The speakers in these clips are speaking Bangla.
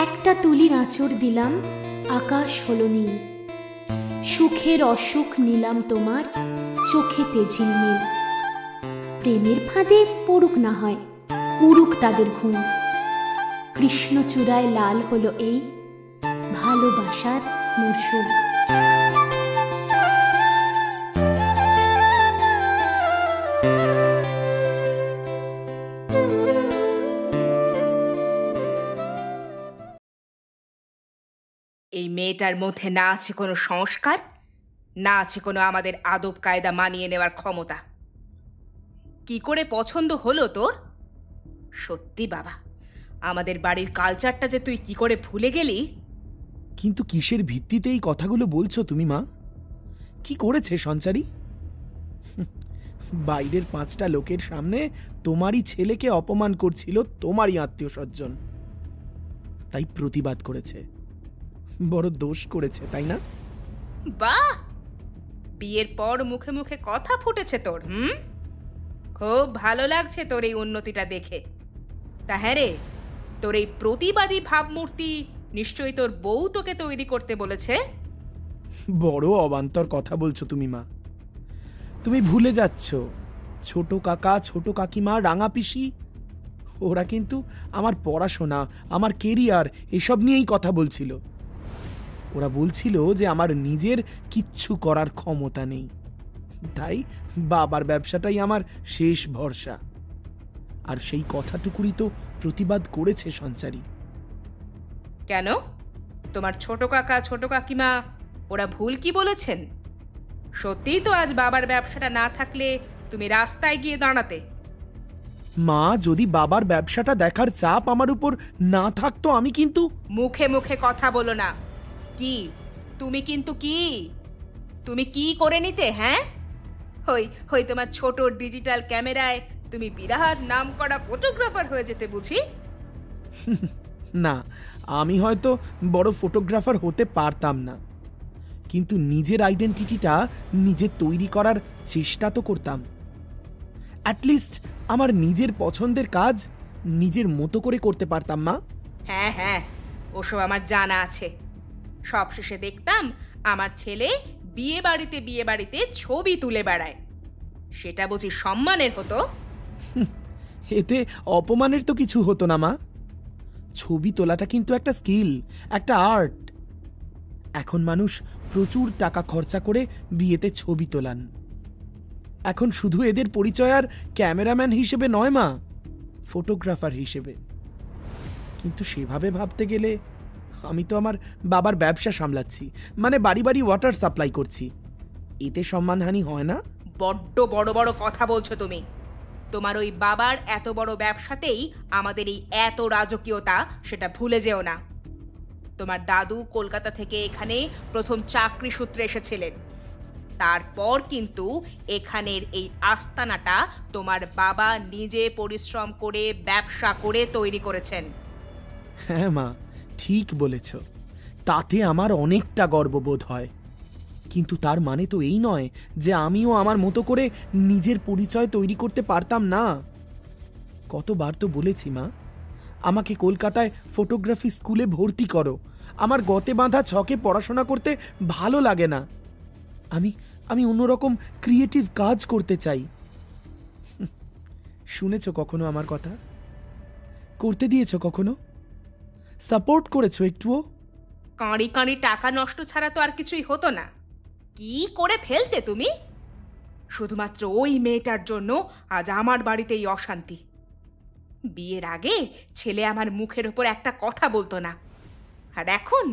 একটা তুলির আঁচড় দিলাম, আকাশ হলো নীল, সুখের অসুখ নিলাম তোমার চোখেতে ঝিলমিল। প্রেমের ফাঁদে পড়ুক না হয়, উড়ুক তাদের ঘুম, কৃষ্ণচূড়ায় লাল হলো এই ভালোবাসার মরশুম। এই মেয়েটার মধ্যে না আছে কোনো সংস্কার, না আছে কোনো আমাদের আদব কায়দা মানিয়ে নেওয়ার ক্ষমতা। কি করে পছন্দ হলো তোর? সত্যি বাবা, আমাদের বাড়ির কালচারটা যে তুই কি করে ভুলে গেলি। কিন্তু কিসের ভিত্তিতে এই কথাগুলো বলছো তুমি মা? কি করেছে সঞ্চারী? বাইরের 5টা লোকের সামনে তোমারই ছেলেকে অপমান করছিল তোমারই আত্মীয় স্বজন, তাই প্রতিবাদ করেছে। বড় দোষ করেছে, তাই না? বাহ, বিয়ের পর মুখে মুখে কথা ফুটেছে তোর। খুব ভালো লাগছে তোর এই উন্নতিটা দেখে। তা হ্যাঁ রে, তোর এই প্রতিবাদী ভাবমূর্তি নিশ্চয়ই তোর বউ তোকে তৈরি করতে বলেছে। বড় অবান্তর কথা বলছো তুমি মা। তুমি ভুলে যাচ্ছ, ছোট কাকা, ছোট কাকিমা, রাঙা পিসি, ওরা কিন্তু আমার পড়াশোনা, আমার কেরিয়ার এসব নিয়েই কথা বলছিল। ওরা বলছিল যে আমার নিজের কিচ্ছু করার ক্ষমতা নেই, তাই বাবার ব্যবসাটাই আমার শেষ ভরসা। আর সেই কথাটুকুরই তো প্রতিবাদ করেছে সঞ্চারী। কেন? তোমার ছোট কাকা, ছোট কাকিমা ওরা ভুল কি বলেছেন? সত্যিই তো আজ বাবার ব্যবসাটা না থাকলে তুমি রাস্তায় গিয়ে দাঁড়াতে। মা, যদি বাবার ব্যবসাটা দেখার চাপ আমার উপর না থাকতো, আমি কিন্তু... মুখে মুখে কথা বলো না। কি তুমি কিন্তু কি তুমি কি করে নিতে? হ্যাঁ, হই তোমার ছোট ডিজিটাল ক্যামেরায় তুমি বিরাট নাম করা ফটোগ্রাফার হয়ে যেতে বুঝি। না, আমি হয়তো বড় ফটোগ্রাফার হতে পারতাম না, কিন্তু নিজের আইডেন্টিটিটা নিজে তৈরি করার চেষ্টা তো করতাম। অ্যাটলিস্ট আমার নিজের পছন্দের কাজ নিজের মতো করে করতে পারতাম মা। হ্যাঁ হ্যাঁ, ওসব আমার জানা আছে। সবশেষে দেখতাম আমার ছেলে বিয়ে বাড়িতে ছবি তুলে বেড়ায়। সেটা বুঝি সম্মানের হতো? এতে অপমানের তো কিছু হতো না মা। ছবি তোলাটা কিন্তু একটা স্কিল, একটা আর্ট। এখন মানুষ প্রচুর টাকা খরচা করে বিয়েতে ছবি তোলান। এখন শুধু এদের পরিচয় আর ক্যামেরাম্যান হিসেবে নয় মা, ফটোগ্রাফার হিসেবে। কিন্তু সেভাবে ভাবতে গেলে আমি তো আমার বাবার ব্যবসা সামলাচ্ছি, মানে বাড়ি বাড়ি ওয়াটার সাপ্লাই করছি। এতে সম্মানহানি হয় না? বড্ড বড় বড় কথা বলছো তুমি। তোমার ওই বাবার এত বড় ব্যবসাতেই আমাদের এই এত রাজকীয়তা, সেটা ভুলে যেও না। তোমার দাদু কলকাতা থেকে এখানে প্রথম চাকরি সূত্রে এসেছিলেন, তারপর কিন্তু এখানের এই আস্তানাটা তোমার বাবা নিজে পরিশ্রম করে ব্যবসা করে তৈরি করেছেন। হ্যাঁ মা, ঠিক বলেছ। তাতে আমার অনেকটা গর্ববোধ হয়। কিন্তু তার মানে তো এই নয় যে আমিও আমার মতো করে নিজের পরিচয় তৈরি করতে পারতাম না। কতবার তো বলেছি মা, আমাকে কলকাতায় ফটোগ্রাফি স্কুলে ভর্তি করো। আমার গতে বাঁধা ছকে পড়াশোনা করতে ভালো লাগে না। আমি অন্যরকম ক্রিয়েটিভ কাজ করতে চাই। শুনেছ কখনো আমার কথা? করতে দিয়েছ কখনো? সাপোর্ট করেছো একটুও? কাঁড়ি কাঁড়ি টাকা নষ্ট ছাড়া তো আর কিছুই হতো না। কি করে ফেলতে তুমি? শুধুমাত্র ওই মেয়েটার জন্য আজ আমার বাড়িতেই অশান্তি। বিয়ের আগে ছেলে আমার মুখের ওপর একটা কথা বলতো না, আর এখন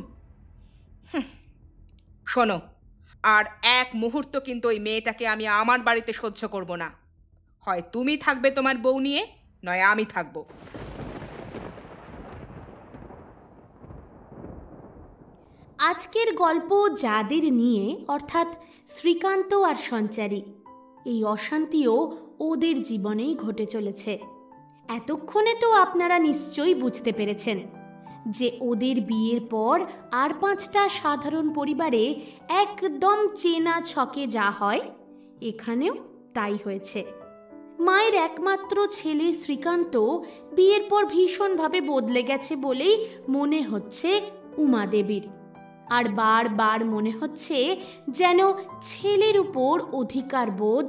শোনো, আর এক মুহূর্ত কিন্তু ওই মেয়েটাকে আমি আমার বাড়িতে সহ্য করব না। হয় তুমি থাকবে তোমার বউ নিয়ে, নয় আমি থাকবো। আজকের গল্প যাদের নিয়ে, অর্থাৎ শ্রীকান্ত আর সঞ্চারী, এই অশান্তিও ওদের জীবনেই ঘটে চলেছে। এতক্ষণে তো আপনারা নিশ্চয়ই বুঝতে পেরেছেন যে ওদের বিয়ের পর আর 5টা সাধারণ পরিবারে একদম চেনা ছকে যা হয়, এখানেও তাই হয়েছে। মায়ের একমাত্র ছেলে শ্রীকান্ত বিয়ের পর ভীষণভাবে বদলে গেছে বলেই মনে হচ্ছে উমাদেবীর। আর বারবার মনে হচ্ছে যেন ছেলের উপর অধিকার বোধ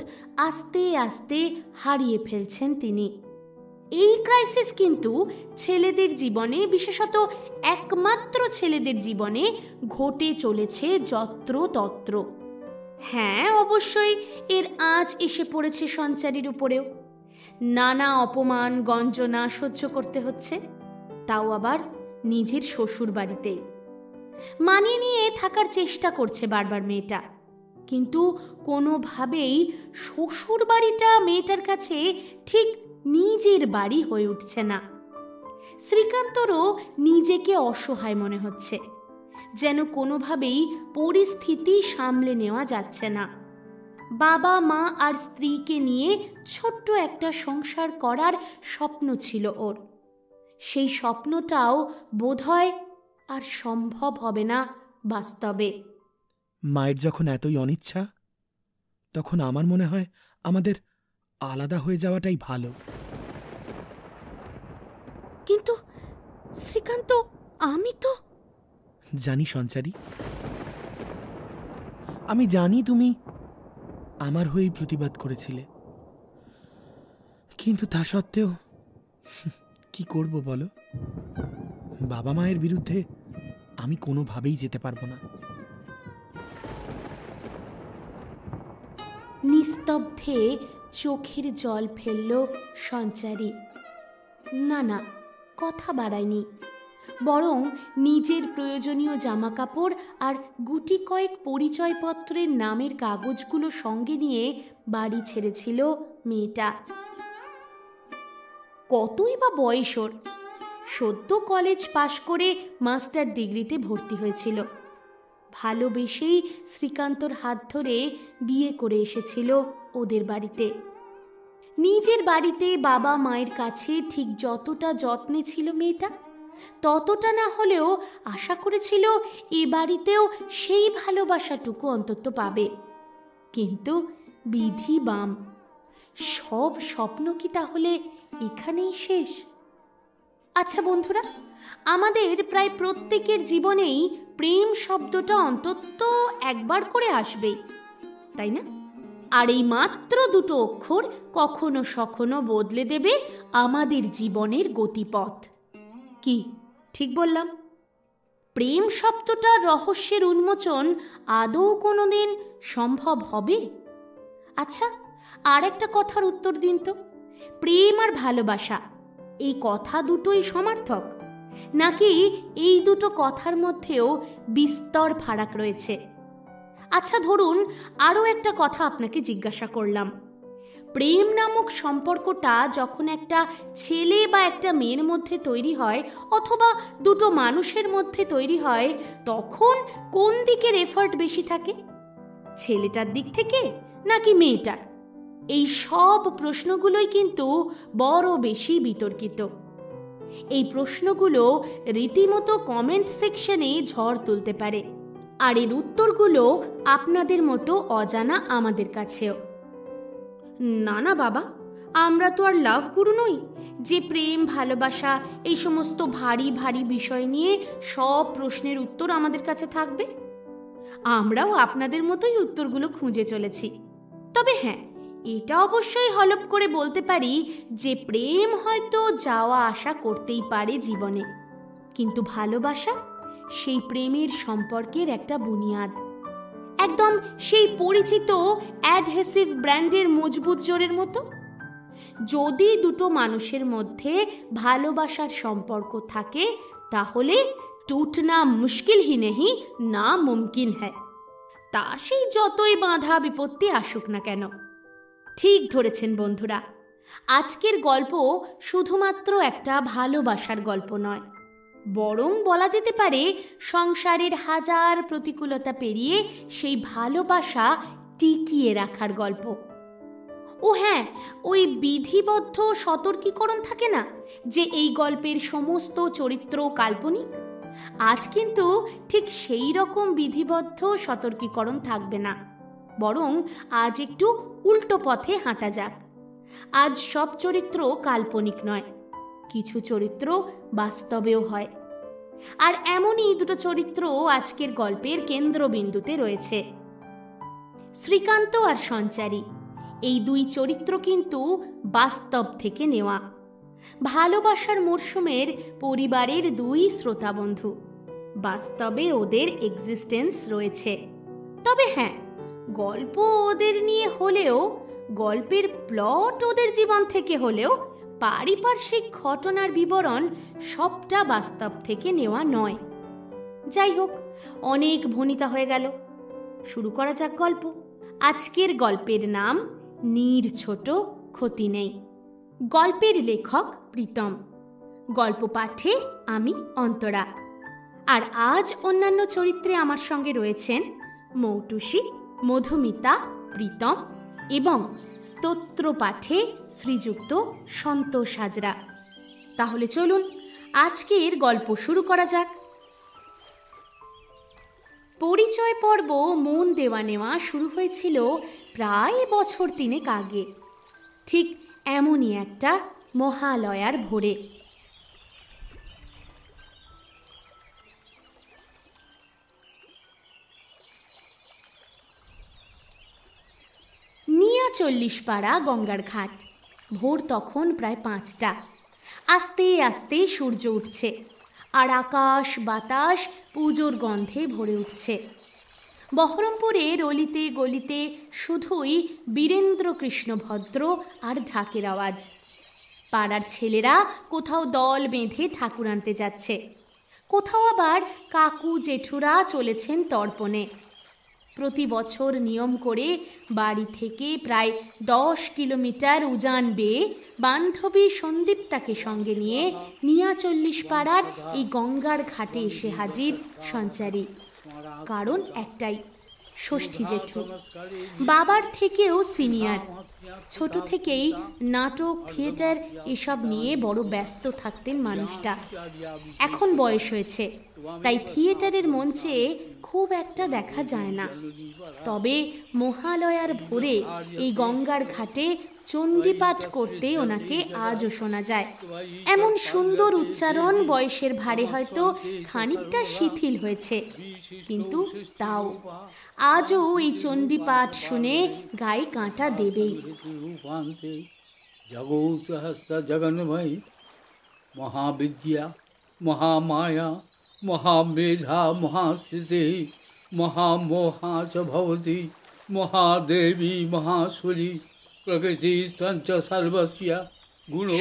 আস্তে আস্তে হারিয়ে ফেলছেন তিনি। এই ক্রাইসিস কিন্তু ছেলেদের জীবনে, বিশেষত একমাত্র ছেলেদের জীবনে ঘটে চলেছে যত্রতত্র। হ্যাঁ, অবশ্যই এর আঁচ এসে পড়েছে সঞ্চারীর উপরেও। নানা অপমান গঞ্জনা সহ্য করতে হচ্ছে, তাও আবার নিজের শ্বশুর বাড়িতে। মানিয়ে নিয়ে থাকার চেষ্টা করছে বারবার মেয়েটা, কিন্তু কোনোভাবেই শ্বশুর বাড়িটা মেয়েটার কাছে ঠিক নিজের বাড়ি হয়ে উঠছে না। শ্রীকান্তরও নিজেকে অসহায় মনে হচ্ছে, যেন কোনোভাবেই পরিস্থিতি সামলে নেওয়া যাচ্ছে না। বাবা মা আর স্ত্রীকে নিয়ে ছোট্ট একটা সংসার করার স্বপ্ন ছিল ওর। সেই স্বপ্নটাও বোধহয় আর সম্ভব হবে না বাস্তবে। মায়ের যখন এতই অনিচ্ছা, তখন আমার মনে হয় আমাদের আলাদা হয়ে যাওয়াটাই ভালো। কিন্তু শ্রীকান্ত, আমি তো জানি সঞ্চারী, আমি জানি তুমি আমার হয়েই প্রতিবাদ করেছিলে, কিন্তু তা সত্ত্বেও কি করব বলো? বাবা মায়ের বিরুদ্ধে আমি কোনোভাবেই যেতে পারবো না। নিস্তব্ধে চোখের জল ফেলল সঞ্চারী। না, কথা বাড়ায়নি, বরং নিজের প্রয়োজনীয় জামাকাপড় আর গুটি কয়েক পরিচয়পত্রের নামের কাগজগুলো সঙ্গে নিয়ে বাড়ি ছেড়েছিল মেয়েটা। কতই বা বয়স ওর, সদ্য কলেজ পাশ করে মাস্টার ডিগ্রিতে ভর্তি হয়েছিল। ভালোবেসেই শ্রীকান্তর হাত ধরে বিয়ে করে এসেছিল ওদের বাড়িতে। নিজের বাড়িতে বাবা মায়ের কাছে ঠিক যতটা যত্নে ছিল মেয়েটা, ততটা না হলেও আশা করেছিল এ বাড়িতেও সেই ভালোবাসাটুকু অন্তত পাবে। কিন্তু বিধি বাম, সব স্বপ্ন কি তাহলে এখানেই শেষ? আচ্ছা বন্ধুরা, আমাদের প্রায় প্রত্যেকের জীবনেই প্রেম শব্দটা অন্তত একবার করে আসবেই, তাই না? আর এই মাত্র দুটো অক্ষর কখনো সখনো বদলে দেবে আমাদের জীবনের গতিপথ। কি ঠিক বললাম? প্রেম শব্দটার রহস্যের উন্মোচন আদৌ কোনোদিন সম্ভব হবে? আচ্ছা, আর একটা কথার উত্তর দিন তো, প্রেম আর ভালোবাসা এই কথা দুটোই সমার্থক, নাকি এই দুটো কথার মধ্যেও বিস্তর ফারাক রয়েছে? আচ্ছা ধরুন, আরও একটা কথা আপনাকে জিজ্ঞাসা করলাম। প্রেম নামক সম্পর্কটা যখন একটা ছেলে বা একটা মেয়ের মধ্যে তৈরি হয়, অথবা দুটো মানুষের মধ্যে তৈরি হয়, তখন কোন দিকের এফর্ট বেশি থাকে? ছেলেটার দিক থেকে নাকি মেয়েটার? এই সব প্রশ্নগুলোই কিন্তু বড় বেশি বিতর্কিত। এই প্রশ্নগুলো রীতিমতো কমেন্ট সেকশনে ঝড় তুলতে পারে, আর এর উত্তরগুলো আপনাদের মতো অজানা আমাদের কাছেও। না বাবা, আমরা তো আর লাভ গুরু নই যে প্রেম ভালোবাসা এই সমস্ত ভারী ভারী বিষয় নিয়ে সব প্রশ্নের উত্তর আমাদের কাছে থাকবে। আমরাও আপনাদের মতোই উত্তরগুলো খুঁজে চলেছি। তবে হ্যাঁ, এটা অবশ্যই হলপ করে বলতে পারি যে প্রেম হয়তো যাওয়া আসা করতেই পারে জীবনে, কিন্তু ভালোবাসা সেই প্রেমের সম্পর্কের একটা বুনিয়াদ, একদম সেই পরিচিত অ্যাডহেসিভ ব্র্যান্ডের মজবুত জোরের মতো। যদি দুটো মানুষের মধ্যে ভালোবাসার সম্পর্ক থাকে, তাহলে টুটনা মুশকিল হি নেহি, না মুমকিন হ্যায়। তা সেই যতই বাধা বিপত্তি আসুক না কেন। ঠিক ধরেছেন বন্ধুরা, আজকের গল্প শুধুমাত্র একটা ভালোবাসার গল্প নয়, বরং বলা যেতে পারে সংসারের হাজার প্রতিকূলতা পেরিয়ে সেই ভালোবাসা টিকিয়ে রাখার গল্প। ও হ্যাঁ, ওই বিধিবদ্ধ সতর্কীকরণ থাকে না যে এই গল্পের সমস্ত চরিত্র কাল্পনিক, আজ কিন্তু ঠিক সেই রকম বিধিবদ্ধ সতর্কীকরণ থাকবে না, বরং আজ একটু উল্টো পথে হাঁটা যাক। আজ সব চরিত্র কাল্পনিক নয়, কিছু চরিত্র বাস্তবেও হয়। আর এমনই দুটো চরিত্র আজকের গল্পের কেন্দ্রবিন্দুতে রয়েছে, শ্রীকান্ত আর সঞ্চারী। এই দুই চরিত্র কিন্তু বাস্তব থেকে নেওয়া। ভালোবাসার মরশুমের পরিবারের দুই শ্রোতাবন্ধু, বাস্তবে ওদের এক্সিস্টেন্স রয়েছে। তবে হ্যাঁ, গল্প ওদের নিয়ে হলেও, গল্পের প্লট ওদের জীবন থেকে হলেও পারিপার্শ্বিক ঘটনার বিবরণ সবটা বাস্তব থেকে নেওয়া নয়। যাই হোক, অনেক ভনিতা হয়ে গেল, শুরু করা যাক গল্প। আজকের গল্পের নাম নীর ছোট ক্ষতি নেই। গল্পের লেখক প্রীতম, গল্প পাঠে আমি অন্তরা। আর আজ অন্যান্য চরিত্রে আমার সঙ্গে রয়েছেন মৌটুসী, মধুমিতা, প্রীতম এবং স্তোত্র পাঠে শ্রীযুক্ত সন্তোষ হাজরা। তাহলে চলুন আজকের গল্প শুরু করা যাক। পরিচয় পর্ব মন দেওয়া নেওয়া শুরু হয়েছিল প্রায় বছর 3 আগে, ঠিক এমনই একটা মহালয়ার ভোরে। নিয়া 40 পাড়া গঙ্গার ঘাট। ভোর তখন প্রায় 5টা। আস্তে আস্তে সূর্য উঠছে আর আকাশ বাতাস পুজোর গন্ধে ভরে উঠছে। বহরমপুরের অলিতে গলিতে শুধুই বীরেন্দ্র কৃষ্ণ ভদ্র আর ঢাকের আওয়াজ। পাড়ার ছেলেরা কোথাও দল বেঁধে ঠাকুর আনতে যাচ্ছে, কোথাও আবার কাকু জেঠুরা চলেছেন তর্পণে। প্রতি বছর নিয়ম করে বাড়ি থেকে প্রায় 10 কিলোমিটার উজান বেয়ে বান্ধবী সন্দীপ্তাকে সঙ্গে নিয়ে নিয়া 40 পাড়ার এই গঙ্গার ঘাটে এসে হাজির সঞ্চারী। কারণ একটাই, ষষ্ঠী জেঠু। বাবার থেকেও সিনিয়র। ছোট থেকেই নাটক, থিয়েটার এসব নিয়ে বড় ব্যস্ত থাকতেন মানুষটা। এখন বয়স হয়েছে, তাই থিয়েটারের মঞ্চে খুব একটা দেখা যায় না। তবে মহালয়ার ভোরে এই গঙ্গার ঘাটে চণ্ডীপাঠ করতে ওনাকে আজও শোনা যায়। এমন সুন্দর উচ্চারণ বয়সের ভারে হয়তো খানিকটা শিথিল হয়েছে, কিন্তু তাও আজও এই চণ্ডীপাঠ শুনে গায়ে কাঁটা দেবেই। জগন্ময়ী মহাবিদ্যা মহামায়া মহামেধা মহাস্মৃতি মহামোহা চ ভবতি মহাদেবী মহাসুরী প্রকৃতি সঞ্চ সর্বস্য।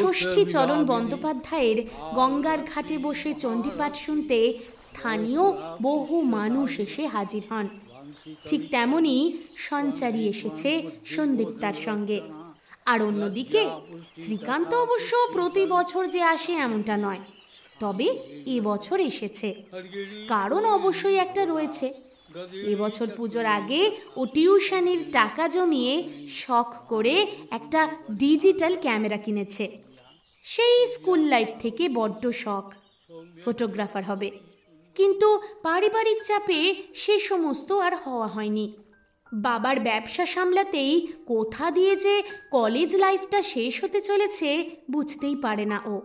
ষষ্ঠী চরণ বন্দ্যোপাধ্যায়ের গঙ্গার ঘাটে বসে চণ্ডীপাঠ শুনতে স্থানীয় বহু মানুষ এসে হাজির হন। ঠিক তেমনি সঞ্চারী এসেছে সন্দীপ্তার সঙ্গে। আর অন্যদিকে শ্রীকান্ত অবশ্য প্রতি বছর যে আসে এমনটা নয়, তবে এবছর এসেছে। কারণ অবশ্যই একটা রয়েছে। এবছর পুজোর আগে ও টিউশনির টাকা জমিয়ে শখ করে একটা ডিজিটাল ক্যামেরা কিনেছে। সেই স্কুল লাইফ থেকে বড্ড শখ, ফটোগ্রাফার হবে। কিন্তু পারিবারিক চাপে সে সমস্ত আর হওয়া হয়নি। বাবার ব্যবসা সামলাতেই কোথা দিয়ে যে কলেজ লাইফটা শেষ হতে চলেছে বুঝতেই পারে না ও।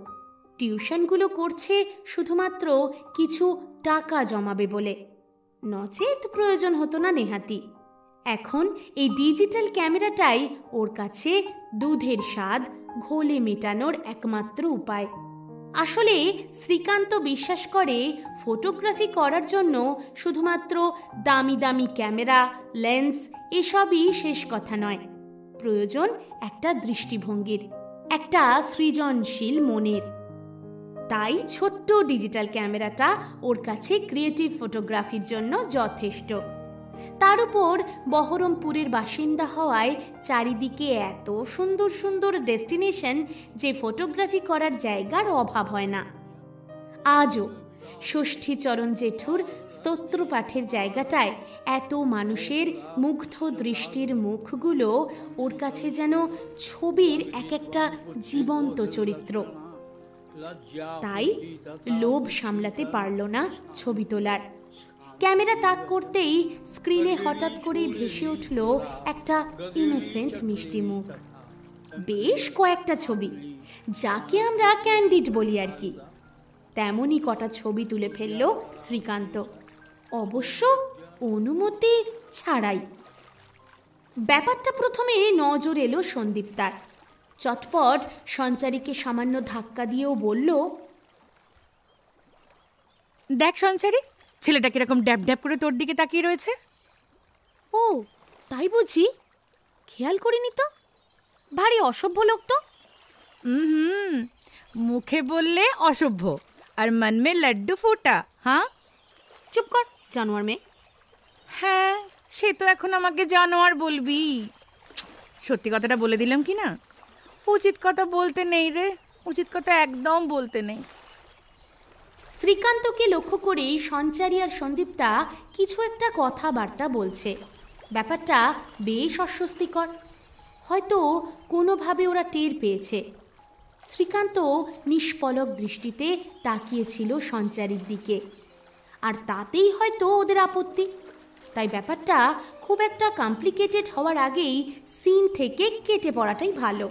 টিউশনগুলো করছে শুধুমাত্র কিছু টাকা জমাবে বলে, নচেত প্রয়োজন হতো না নেহাতি। এখন এই ডিজিটাল ক্যামেরাটাই ওর কাছে দুধের স্বাদ ঘোলে মেটানোর একমাত্র উপায়। আসলে শ্রীকান্ত বিশ্বাস করে ফটোগ্রাফি করার জন্য শুধুমাত্র দামি দামি ক্যামেরা, লেন্স এসবই শেষ কথা নয়। প্রয়োজন একটা দৃষ্টিভঙ্গির, একটা সৃজনশীল মনের। তাই ছোট্ট ডিজিটাল ক্যামেরাটা ওর কাছে ক্রিয়েটিভ ফটোগ্রাফির জন্য যথেষ্ট। তার উপর বহরমপুরের বাসিন্দা হওয়ায় চারিদিকে এত সুন্দর সুন্দর ডেস্টিনেশন যে ফটোগ্রাফি করার জায়গার অভাব হয় না। আজও ষষ্ঠী চরণ জেঠুর স্তোত্র পাঠের জায়গাটায় এত মানুষের মুগ্ধ দৃষ্টির মুখগুলো ওর কাছে যেন ছবির এক একটা জীবন্ত চরিত্র। তাই লোভ সামলাতে পারল না ছবি তোলার। ক্যামেরা তাক করতেই স্ক্রিনে হঠাৎ করেই ভেসে উঠল একটা ইনোসেন্ট মিষ্টি মুখ। বেশ কয়েকটা ছবি, যাকে আমরা ক্যান্ডিড বলি আর কি। তেমনই কটা ছবি তুলে ফেলল শ্রীকান্ত, অবশ্য অনুমতি ছাড়াই। ব্যাপারটা প্রথমে নজর এলো সন্দীপ তার। চটপট সঞ্চারীকে সামান্য ধাক্কা দিয়েও বলল, দেখ সঞ্চারী, ছেলেটা কিরকম ড্যাব ড্যাব করে তোর দিকে তাকিয়ে রয়েছে। ও তাই বুঝি? খেয়াল করিনি তো। ভারী অসভ্য লোক তো। হুম, মুখে বললে অসভ্য আর মন মে লাড্ডু ফোটা। হ্যাঁ, চুপ কর জানোয়ার মেয়ে। হ্যাঁ, সে তো এখন আমাকে জানোয়ার বলবি। সত্যি কথাটা বলে দিলাম কি না? উচিত কথা বলতে নেই রে, উচিত কথা একদম বলতে নেই। শ্রীকান্তকে লক্ষ্য করেই সঞ্চারী আর সন্দীপটা কিছু একটা কথাবার্তা বলছে। ব্যাপারটা বেশ অস্বস্তিকর। হয়তো কোনোভাবে ওরা টের পেয়েছে। শ্রীকান্ত নিষ্পলক দৃষ্টিতে তাকিয়েছিল সঞ্চারীর দিকে, আর তাতেই হয়তো ওদের আপত্তি। তাই ব্যাপারটা খুব একটা কমপ্লিকেটেড হওয়ার আগেই সিন থেকে কেটে পড়াটাই ভালো।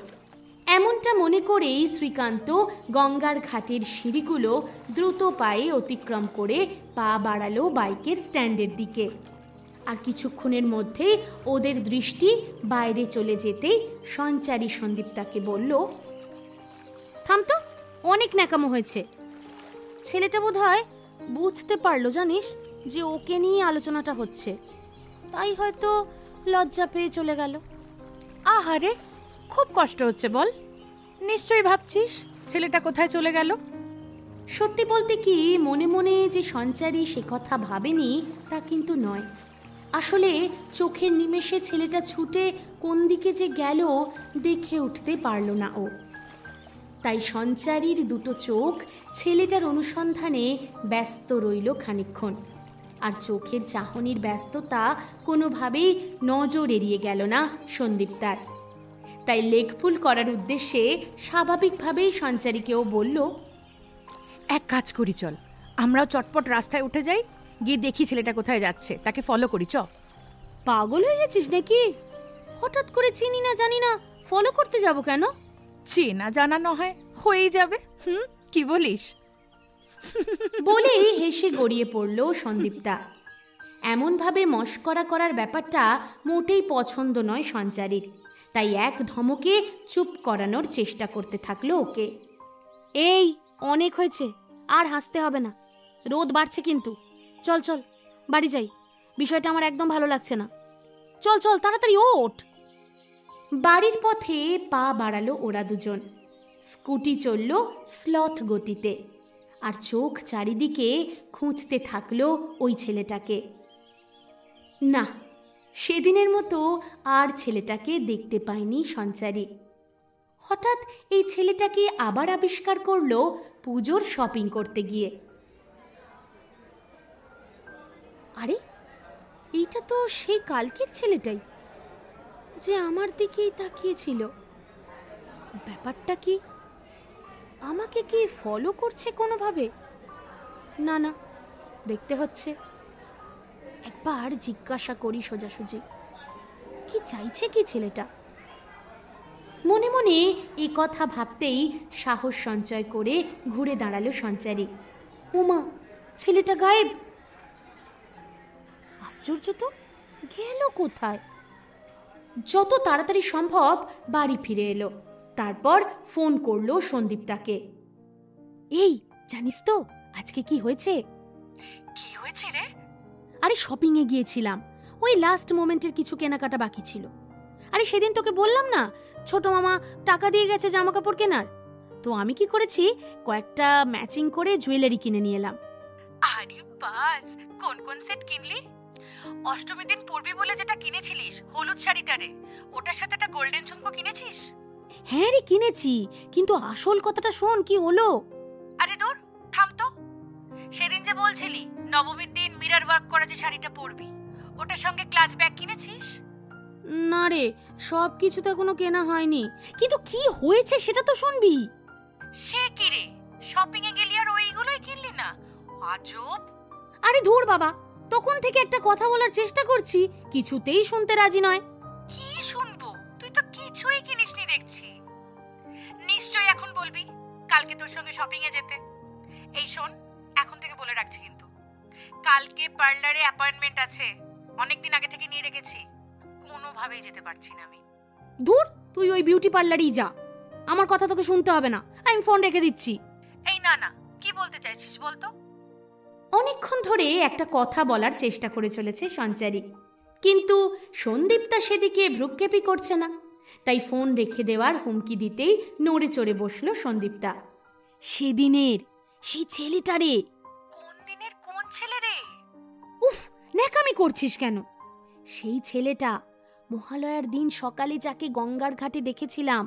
এমনটা মনে করেই শ্রীকান্ত গঙ্গার ঘাটের সিঁড়িগুলো দ্রুত পায়ে অতিক্রম করে পা বাড়ালো বাইকের স্ট্যান্ডের দিকে। আর কিছুক্ষণের মধ্যে ওদের দৃষ্টি বাইরে চলে যেতেই সঞ্চারী সন্দীপটাকে বলল, থাম তো, অনেক ন্যাকামো হয়েছে। ছেলেটা বোধহয় বুঝতে পারলো জানিস যে ওকে নিয়ে আলোচনাটা হচ্ছে, তাই হয়তো লজ্জা পেয়ে চলে গেল। আহারে, খুব কষ্ট হচ্ছে বল? নিশ্চয়ই ভাবছিস ছেলেটা কোথায় চলে গেল। সত্যি বলতে কি, মনে মনে যে সঞ্চারী সে কথা ভাবেনি তা কিন্তু নয়। আসলে চোখের নিমেষে ছেলেটা ছুটে কোন দিকে যে গেল দেখে উঠতে পারল না ও। তাই সঞ্চারীর দুটো চোখ ছেলেটার অনুসন্ধানে ব্যস্ত রইল খানিকক্ষণ। আর চোখের চাহনির ব্যস্ততা কোনোভাবেই নজর এড়িয়ে গেল না সন্দীপ তার। তাই লেগপুল করার উদ্দেশ্যে স্বাভাবিকভাবেই সঞ্চারীকেও বলল, এক কাজ করি, চল আমরাও চটপট রাস্তায় উঠে যাই, গিয়ে দেখি ছেলেটা কোথায় যাচ্ছে, তাকে ফলো করি। চ। পাগল হয়ে গেছিস নাকি? হঠাৎ করে চিনি না জানি না ফলো করতে যাব কেন? চেনা জানা নয়, হয়েই যাবে। কি বলিস? বলেই হেসে গড়িয়ে পড়ল সন্দীপটা। এমনভাবে মস্করা করার ব্যাপারটা মোটেই পছন্দ নয় সঞ্চারীর। তাই এক ধমকে চুপ করানোর চেষ্টা করতে থাকলো ওকে। এই অনেক হয়েছে, আর হাসতে হবে না। রোদ বাড়ছে কিন্তু। চল চল বাড়ি যাই, বিষয়টা আমার একদম ভালো লাগছে না। চল চল তাড়াতাড়ি ওঠ। বাড়ির পথে পা বাড়ালো ওরা দুজন। স্কুটি চলল স্লথ গতিতে, আর চোখ চারিদিকে খুঁজতে থাকলো ওই ছেলেটাকে। না, সেদিনের মতো আর ছেলেটাকে দেখতে পায়নি সঞ্চারী। হঠাৎ এই ছেলেটাকে আবার আবিষ্কার করলো পুজোর শপিং করতে গিয়ে। আরে, এইটা তো সেই কালকের ছেলেটাই যে আমার দিকেই তাকিয়েছিল। ব্যাপারটা কি? আমাকে কি ফলো করছে কোনোভাবে? না না, দেখতে হচ্ছে। একবার জিজ্ঞাসা করি সোজাসুজি, কি চাইছে কি ছেলেটা? মনে মনে এই কথা ভাবতেই সাহস সঞ্চয় করে ঘুরে দাঁড়ালো সঞ্চারী। ওমা, ছেলেটা গায়েব। আশ্চর্য তো, গেল কোথায়? যত তাড়াতাড়ি সম্ভব বাড়ি ফিরে এলো। তারপর ফোন করলো সন্দীপটাকে। এই জানিস তো আজকে কি হয়েছে? কি হয়েছে রে? আরে শপিং এ গিয়েছিলাম, ওই লাস্ট মোমেন্টের কিছু কেনাকাটা বাকি ছিল। আরে সেদিন তোকে বললাম না ছোট মামা টাকা দিয়ে গেছে জামা কাপড় কেনার? তো আমি কি করেছি, কয়েকটা ম্যাচিং করে জুয়েলারি কিনে নিয়ে এলাম। আরে বাস, কোন কোন সেট কিনলি? অষ্টমীর দিন পরবি বলে যেটা কিনেছিলিস হলুদ শাড়িটা রে, ওটার সাথে একটা গোল্ডেন ঝুমকো কিনেছিস? হ্যাঁ রে কিনেছি, কিন্তু আসল কথাটা শোন কি হলো। আরে দূর, থাম তো। সেদিন যে বলছিলি নবমীর দিন মিরর ওয়ার্ক করা যে শাড়িটা পরবি, ওটার সঙ্গে ক্লাচ ব্যাগ কিনেছিস? না রে, সব কিছু তো এখনো কেনা হয়নি, কিন্তু কি হয়েছে সেটা তো শুনবি। সে কি রে, শপিং এ গেলি আর ওইগুলোই কিনলি না? আজব। আরে ধুর বাবা, তখন থেকে একটা কথা বলার চেষ্টা করছি, কিছুতেই শুনতে রাজি নয়। কি শুনবো? তুই তো কিছুই কিনিসনি দেখছি। নিশ্চয়ই এখন বলবি কালকে তোর সঙ্গে শপিং এ যেতে। এই শোন, এখন থেকে বলে রাখছি কিন্তু, কালকে পার্লারে অ্যাপয়েন্টমেন্ট আছে, অনেকদিন আগে থেকে নিয়ে রেখেছি, কোনোভাবেই যেতে পারছি না আমি। দূর, তুই ওই বিউটি পার্লারেই যা, আমার কথা তোকে শুনতে হবে না, আমি ফোন রেখে দিচ্ছি। এই না না, কি বলতে চাইছিস বলতো? অনেকক্ষণ ধরে একটা কথা বলার চেষ্টা করে চলেছে সঞ্চারী, কিন্তু সন্দীপ্তা সেদিকে ভ্রুক্ষেপই করছে না। তাই ফোন রেখে দেওয়ার হুমকি দিতেই নড়ে চড়ে বসলো সন্দীপ্তা। সেদিনের সেই ছেলেটা রে। কোন দিনের কোন ছেলে রে? উফ, ন্যাকামি করছিস কেন? সেই ছেলেটা, মহালয়ার দিন সকালে যাকে গঙ্গার ঘাটে দেখেছিলাম।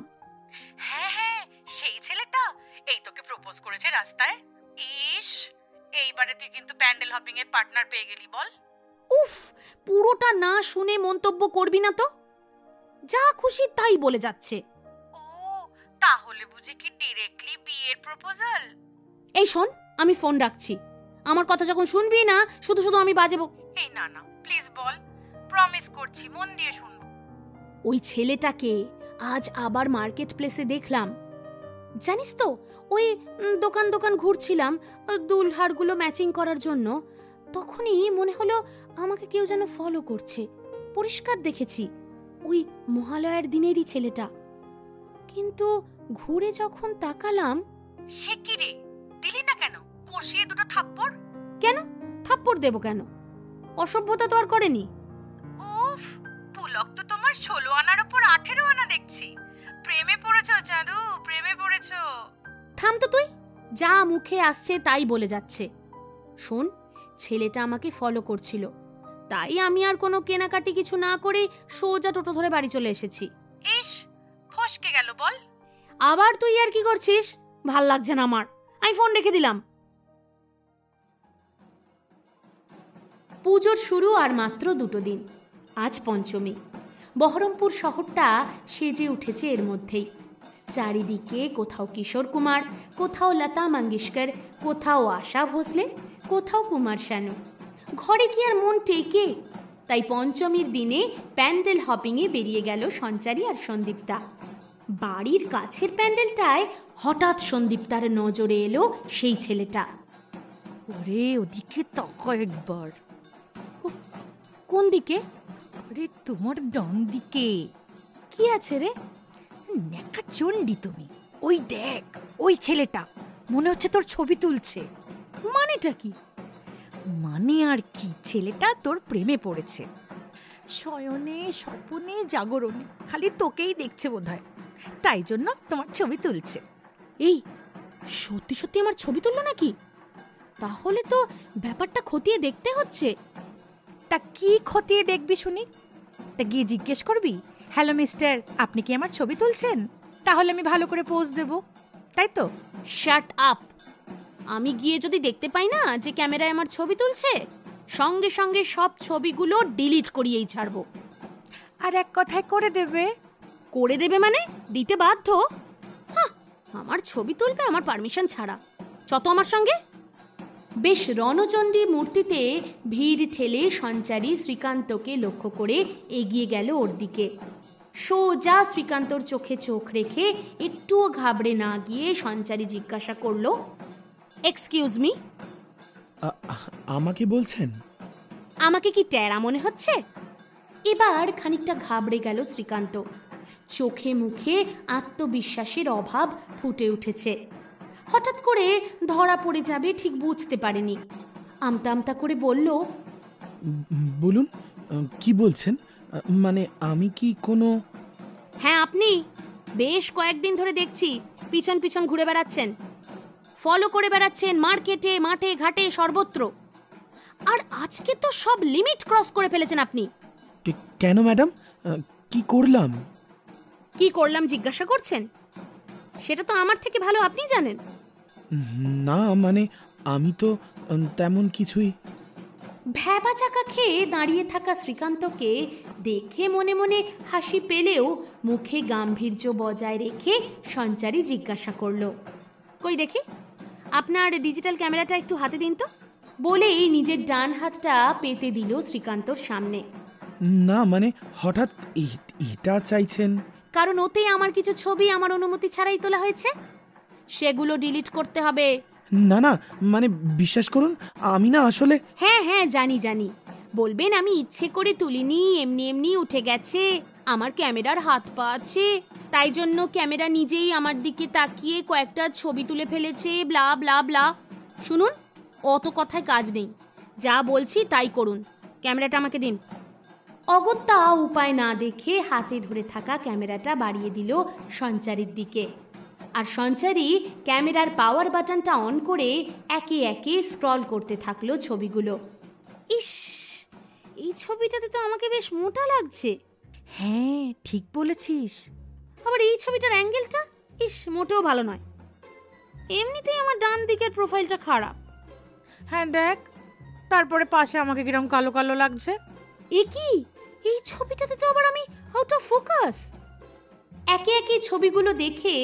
হ্যাঁ হ্যাঁ, সেই ছেলেটা এই তোকে প্রপোজ করেছে রাস্তায়। ইস, এইবারে তুই কিন্তু প্যান্ডেল হপিং এর পার্টনার পেয়ে গেলি বল। উফ, পুরোটা না শুনে মন্তব্য করবি না তো, যা খুশি তাই বলে যাচ্ছে। ও, তাহলে বুঝি কি ডিরেক্টলি বিয়ের প্রপোজাল? এই শোন, আমি ফোন রাখছি, আমার কথা যখন শুনবি না শুধু শুধু আমি বাজে এই না না, প্লিজ বল, প্রমিস করছি মন দিয়ে শুনবো। ওই ছেলেটাকে আজ আবার মার্কেট প্লেসে দেখলাম, জানিস তো, ওই দোকান দোকান ঘুরছিলাম দুলহারগুলো ম্যাচিং করার জন্য, তখনই মনে হলো আমাকে কেউ যেন ফলো করছে। পরিষ্কার দেখেছি ওই মহালয়ার দিনেরই ছেলেটা, কিন্তু ঘুরে যখন তাকালাম। সে কি রে, দিলি না কেন কষিয়ে দুটো থাপ্পড়? কেন থাপ্পড় দেব কেন? অসভ্যতা তো আর করেনি। উফ, পুলক তো তোমার 16 আনার উপর 18 আনা দেখছি। প্রেমে পড়েছো চাঁদু, প্রেমে পড়েছো। থাম তো তুই, যা মুখে আসছে তাই বলে যাচ্ছে। শোন, ছেলেটা আমাকে ফলো করছিল, তাই আমি আর কোনো কেনাকাটি কিছু না করে সোজা টোটো ধরে বাড়ি চলে এসেছি। ইস, ফসকে গেল বল। আবার তুই আর কি করছিস? ভাল লাগছে না আমার, আমি ফোন রেখে দিলাম। পুজোর শুরু আর মাত্র 2 দিন, আজ পঞ্চমী। বহরমপুর শহরটা সেজে উঠেছে এর মধ্যেই। চারিদিকে কোথাও কিশোর কুমার, কোথাও লতা মঙ্গেশকর, কোথাও আশা ভোসলে, কোথাও কুমার শানু। ঘরে কি আর মন টেকে? তাই পঞ্চমীর দিনে প্যান্ডেল হপিংয়ে বেরিয়ে গেল সঞ্চারী আর সন্দীপ্তা। বাড়ির কাছের প্যান্ডেলটায় হঠাৎ সন্দীপ্তার নজরে এলো সেই ছেলেটা। ওরে, ওদিকে তাকা একবার। কোন দিকে? আরে তোমার ডান দিকে। কি আছে রে? নেকা চন্ডি তুমি। ওই দেখ, ওই ছেলেটা মনে হচ্ছে তোর ছবি তুলছে। মানেটা কি? মানে আর কি, ছেলেটা তোর প্রেমে পড়েছে। শয়নে স্বপনে জাগরণে খালি তোকেই দেখছে বোধহয়, তাই জন্য তোমার ছবি তুলছে। এই, সত্যি সত্যি আমার ছবি তুললো নাকি? তাহলে তো ব্যাপারটা খতিয়ে দেখতে হচ্ছে। তা কি খতিয়ে দেখবি শুনি? তা গিয়ে জিজ্ঞেস করবি, হ্যালো মিস্টার, আপনি কি আমার ছবি তুলছেন? তাহলে আমি ভালো করে পোজ দেব, তাই তো? Shut up! আমি গিয়ে যদি দেখতে পাই না যে ক্যামেরায় আমার ছবি তুলছে, সঙ্গে সঙ্গে সব ছবিগুলো ডিলিট করিয়েই ছাড়বো। আর এক কথায় করে দেবে। করে দেবে মানে? দিতে বাধ্য। হ্যাঁ, আমার ছবি তুলবে আমার পারমিশন ছাড়া? চত আমার সঙ্গে। বেশ রণচণ্ডী মূর্তিতে ভিড় ঠেলে সঞ্চারী শ্রীকান্তকে লক্ষ্য করে এগিয়ে গেল ওর দিকে। সোজা শ্রীকান্তর চোখে চোখ রেখে একটুও ঘাবড়ে না গিয়ে সঞ্চারী জিজ্ঞাসা করলো, এক্সকিউজ মি? আমাকে বলছেন? আমাকে কি ট্যারা মনে হচ্ছে? এবার খানিকটা ঘাবড়ে গেল শ্রীকান্ত। চোখে মুখে আত্মবিশ্বাসের অভাব ফুটে উঠেছে। হঠাৎ করে ধরা পড়ে যাবে ঠিক বুঝতে পারেনি। আমতা আমতা করে বলল, বলুন, কি বলছেন? মানে আমি কি কোনো... হ্যাঁ আপনি। বেশ কয়েকদিন ধরে দেখছি পিছন পিছন ঘুরে বেড়াচ্ছেন, ফলো করে বেড়াচ্ছেন মার্কেটে, মাঠে ঘাটে, সর্বত্র। আর আজকে তো সব লিমিট ক্রস করে ফেলেছেন আপনি। কেন ম্যাডাম, কি করলাম? কি করলাম জিজ্ঞাসা করছেন? সেটা তো আমার থেকে ভালো আপনি জানেন। না মানে আমি তো তেমন কিছুই... ভ্যাবা চাকা খেয়ে দাঁড়িয়ে থাকা শ্রীকান্তকে দেখে মনে মনে হাসি পেলেও মুখে গাম্ভীর্য বজায় রেখে সঞ্চারী জিজ্ঞাসা করল, কই দেখি আপনার ডিজিটাল ক্যামেরাটা একটু হাতে দিন তো। বলেই নিজের ডান হাতটা পেতে দিল শ্রীকান্তর সামনে। না মানে হঠাৎ এটা চাইছেন? কারণ ওতে আমার কিছু ছবি আমার অনুমতি ছাড়াই তোলা হয়েছে। সেগুলো ডিলিট করতে হবে। না না, মানে বিশ্বাস করুন, আমি না আসলে। হ্যাঁ হ্যাঁ, জানি জানি। বলবেন আমি ইচ্ছে করে তুলিনি, এমনি এমনি উঠে গেছে, আমার ক্যামেরার হাত পা আছে, তাই জন্য ক্যামেরা নিজেই আমার দিকে তাকিয়ে কয়েকটা ছবি তুলে ফেলেছে, ব্লা ব্লা ব্লা। শুনুন, অত কথায় কাজ নেই, যা বলছি তাই করুন। ক্যামেরাটা আমাকে দিন। অগত্যা উপায় না দেখে হাতে ধরে থাকা ক্যামেরাটা বাড়িয়ে দিল সঞ্চারীর দিকে। আর সঞ্চারী ক্যামেরার পাওয়ার বাটনটা অন করে একে একে স্ক্রল করতে থাকলো ছবিগুলো। ইস, এই ছবিটাতে তো আমাকে বেশ মোটা লাগছে। হ্যাঁ, ঠিক বলেছিস। আবার এই ছবিটার অ্যাঙ্গেলটা ইস মোটেও ভালো নয়। এমনিতেই আমার ডান দিকের প্রোফাইলটা খারাপ। হ্যাঁ দেখ, তারপরে পাশে আমাকে কিরম কালো কালো লাগছে। এ কি, এই ছবিটাতে তো আবার আমি আউট অফ ফোকাস। একে একে ছবিগুলো দেখে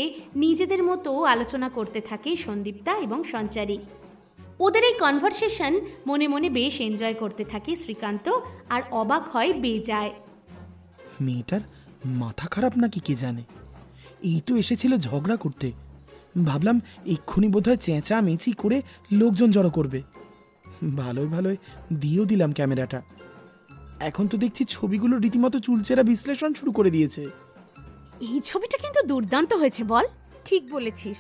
নিজেদের মতো আলোচনা করতে থাকে সন্দীপ্তা এবং সঞ্চারী। ওদের এই কনভারসেশন মনে মনে বেশ এনজয় করতে থাকে শ্রীকান্ত, আর অবাক হয় বেজায়। মেয়েটার মাথা খারাপ নাকি কে জানে, এই তো এসেছিল ঝগড়া করতে। ভাবলাম এক্ষুনি বোধহয় চেঁচা মেচি করে লোকজন জড়ো করবে। ভালোই ভালোই দিয়েও দিলাম ক্যামেরাটা। এখন তো দেখছি ছবিগুলো রীতিমতো চুলচেরা বিশ্লেষণ শুরু করে দিয়েছে। এই ছবিটা কিন্তু দুর্দান্ত হয়েছে বল। ঠিক বলেছিস,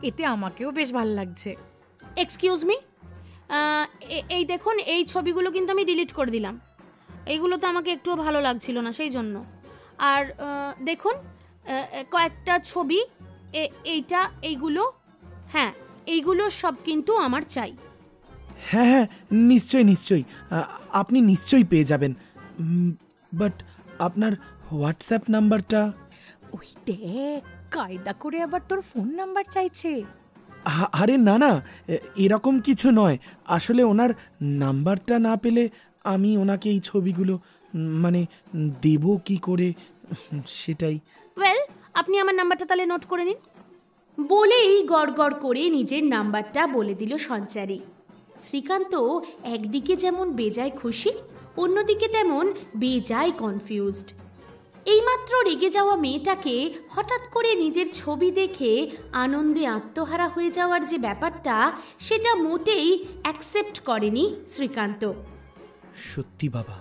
এতে আমাকেও বেশ ভালো লাগছে। এক্সকিউজ মি, এই দেখুন, এই ছবিগুলো কিন্তু আমি ডিলিট করে দিলাম। এইগুলো তো আমাকে একটুও ভালো লাগছিল না, সেই জন্য। আর দেখুন কয়েকটা ছবি, এইটা, এইগুলো, হ্যাঁ এইগুলো সব কিন্তু আমার চাই। হ্যাঁ হ্যাঁ, নিশ্চয়ই নিশ্চয়ই, আপনি নিশ্চয়ই পেয়ে যাবেন। বাট আপনার হোয়াটসঅ্যাপ নাম্বারটা? ওই দেখ, কায়দা করে আবার তোর ফোন নাম্বার চাইছে। আরে না না, এরকম কিছু নয়। আসলে ওনার নাম্বারটা না পেলে আমি ওনাকে এই ছবিগুলো মানে দেব কি করে, সেটাই। ওয়েল, আপনি আমার নাম্বারটা তাহলে নোট করে নিন। বলেই গড়গড় করে নিজের নাম্বারটা বলে দিল সঞ্চারী। শ্রীকান্ত একদিকে যেমন বেজায় খুশি, অন্যদিকে তেমন বেজায় কনফিউজড। এইমাত্র রেগে যাওয়া মেয়েটাকে হঠাৎ করে নিজের ছবি দেখে আনন্দে আত্মহারা হয়ে যাওয়ার যে ব্যাপারটা, সেটা মোটেই অ্যাকসেপ্ট করেনি শ্রীকান্ত। সত্যি বাবা,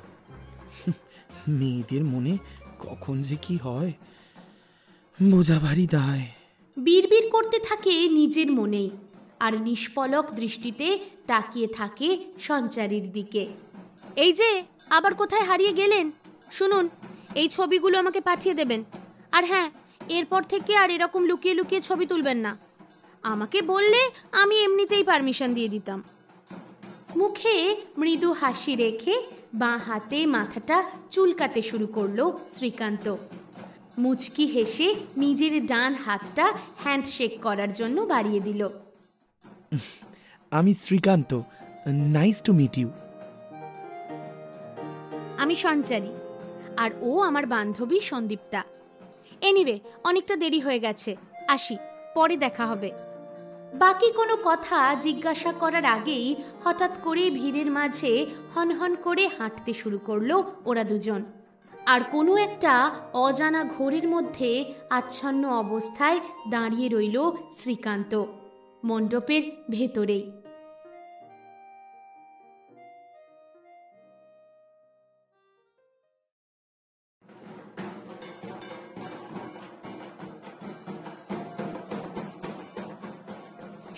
মেয়েদের মনে কখন যে কি হয় বোঝা ভারী দায়। বিড়বিড় করতে থাকে নিজের মনেই, আর নিষ্পলক দৃষ্টিতে তাকিয়ে থাকে সঞ্চারীর দিকে। এই যে, আবার কোথায় হারিয়ে গেলেন? শুনুন, এই ছবিগুলো আমাকে পাঠিয়ে দেবেন। আর হ্যাঁ, এরপর থেকে আর এরকম লুকিয়ে লুকিয়ে ছবি তুলবেন না। আমাকে বললে আমি এমনিতেই পারমিশন দিয়ে দিতাম। মুখে মৃদু হাসি রেখে বাঁ হাতে মাথাটা চুলকাতে শুরু করলো শ্রীকান্ত। মুচকি হেসে নিজের ডান হাতটা হ্যান্ডশেক করার জন্য বাড়িয়ে দিল। আমি Srikanta, nice to meet you. আমি সঞ্চারী, আর ও আমার বান্ধবী সন্দীপ্তা। এনিওয়ে, অনেকটা দেরি হয়ে গেছে, আসি, পরে দেখা হবে। বাকি কোনো কথা জিজ্ঞাসা করার আগেই হঠাৎ করে ভিড়ের মাঝে হনহন করে হাঁটতে শুরু করলো ওরা দুজন। আর কোনো একটা অজানা ঘোরের মধ্যে আচ্ছন্ন অবস্থায় দাঁড়িয়ে রইল শ্রীকান্ত, মণ্ডপের ভেতরেই।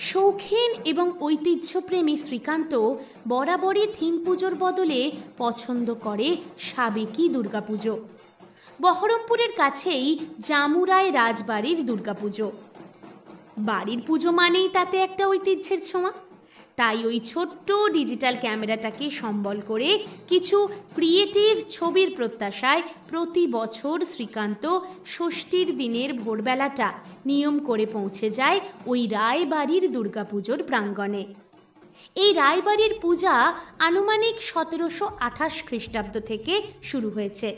শৌখিন এবং ঐতিহ্যপ্রেমী শ্রীকান্ত বরাবরই থিম পুজোর বদলে পছন্দ করে সাবেকি দুর্গাপুজো। বহরমপুরের কাছেই জামুরায় রাজবাড়ির দুর্গাপুজো। বাড়ির পুজো মানেই তাতে একটা ঐতিহ্যের ছোঁয়া। তাই ওই ছোট্ট ডিজিটাল ক্যামেরাটাকে সম্বল করে কিছু ক্রিয়েটিভ ছবির প্রত্যাশায় প্রতি বছর শ্রীকান্ত ষষ্ঠীর দিনের ভোরবেলাটা নিয়ম করে পৌঁছে যায় ওই রায়বাড়ির দুর্গাপুজোর প্রাঙ্গণে। এই রায়বাড়ির পূজা আনুমানিক 1728 খ্রিস্টাব্দ থেকে শুরু হয়েছে।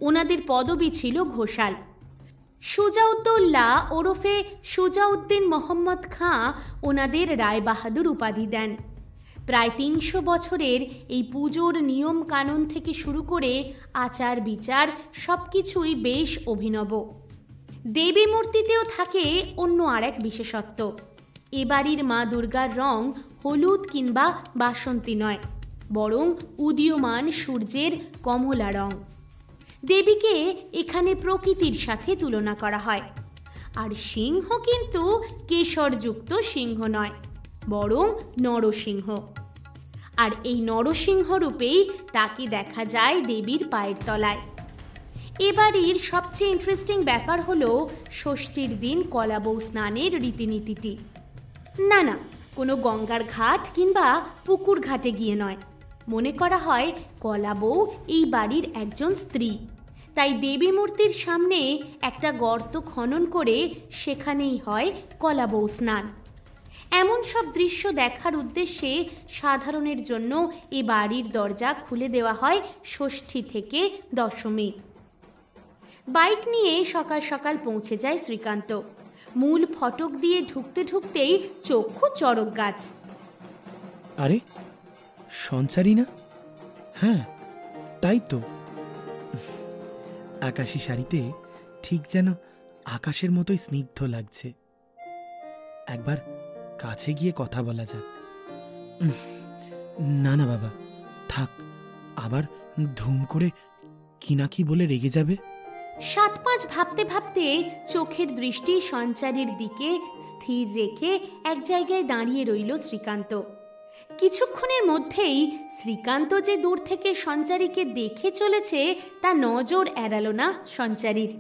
ওনাদের পদবি ছিল ঘোষাল। সুজাউদ্দৌল্লা ওরফে সুজাউদ্দিন মোহাম্মদ খাঁ ওনাদের রায়বাহাদুর উপাধি দেন। প্রায় ৩০০ বছরের এই পুজোর নিয়ম কানুন থেকে শুরু করে আচার বিচার সব কিছুই বেশ অভিনব। দেবী মূর্তিতেও থাকে অন্য আর এক বিশেষত্ব। এ বাড়ির মা দুর্গার রং হলুদ কিংবা বাসন্তী নয়, বরং উদীয়মান সূর্যের কমলা রং। দেবীকে এখানে প্রকৃতির সাথে তুলনা করা হয়। আর সিংহ কিন্তু কেশরযুক্ত সিংহ নয়, বরং নরসিংহ। আর এই নরসিংহ রূপেই তাকে দেখা যায় দেবীর পায়ের তলায়। এবাড়ির সবচেয়ে ইন্টারেস্টিং ব্যাপার হলো ষষ্ঠীর দিন কলাবউ স্নানের রীতিনীতিটি। না, কোনো গঙ্গার ঘাট কিংবা পুকুর ঘাটে গিয়ে নয়। মনে করা হয় কলাবউ এই বাড়ির একজন স্ত্রী, তাই দেবী মূর্তির সামনে একটা গর্ত খনন করে সেখানেই হয় কলাবউ স্নান। এমন সব দৃশ্য দেখার উদ্দেশ্যে সাধারণের জন্য এ বাড়ির দরজা খুলে দেওয়া হয় ষষ্ঠী থেকে দশমী। বাইক নিয়ে সকাল সকাল পৌঁছে যায় শ্রীকান্ত। মূল ফটক দিয়ে ঢুকতে ঢুকতেই চক্ষু চড়ক গাছ। আরে সঞ্চারী না? হ্যাঁ তাই তো। আকাশি শাড়িতে ঠিক যেন আকাশের মতোই স্নিগ্ধ লাগছে। একবার কাছে গিয়ে কথা বলা যাক। না বাবা, থাক, আবার ধুম করে কি না কি বলে রেগে যাবে। ৭-৫ ভাবতে ভাবতে চোখের দৃষ্টি সঞ্চারীর দিকে স্থির রেখে এক জায়গায় দাঁড়িয়ে রইল শ্রীকান্ত। কিছুক্ষণের মধ্যেই শ্রীকান্ত যে দূর থেকে সঞ্চারীকে দেখে চলেছে তা নজর এড়াল না সঞ্চারীর।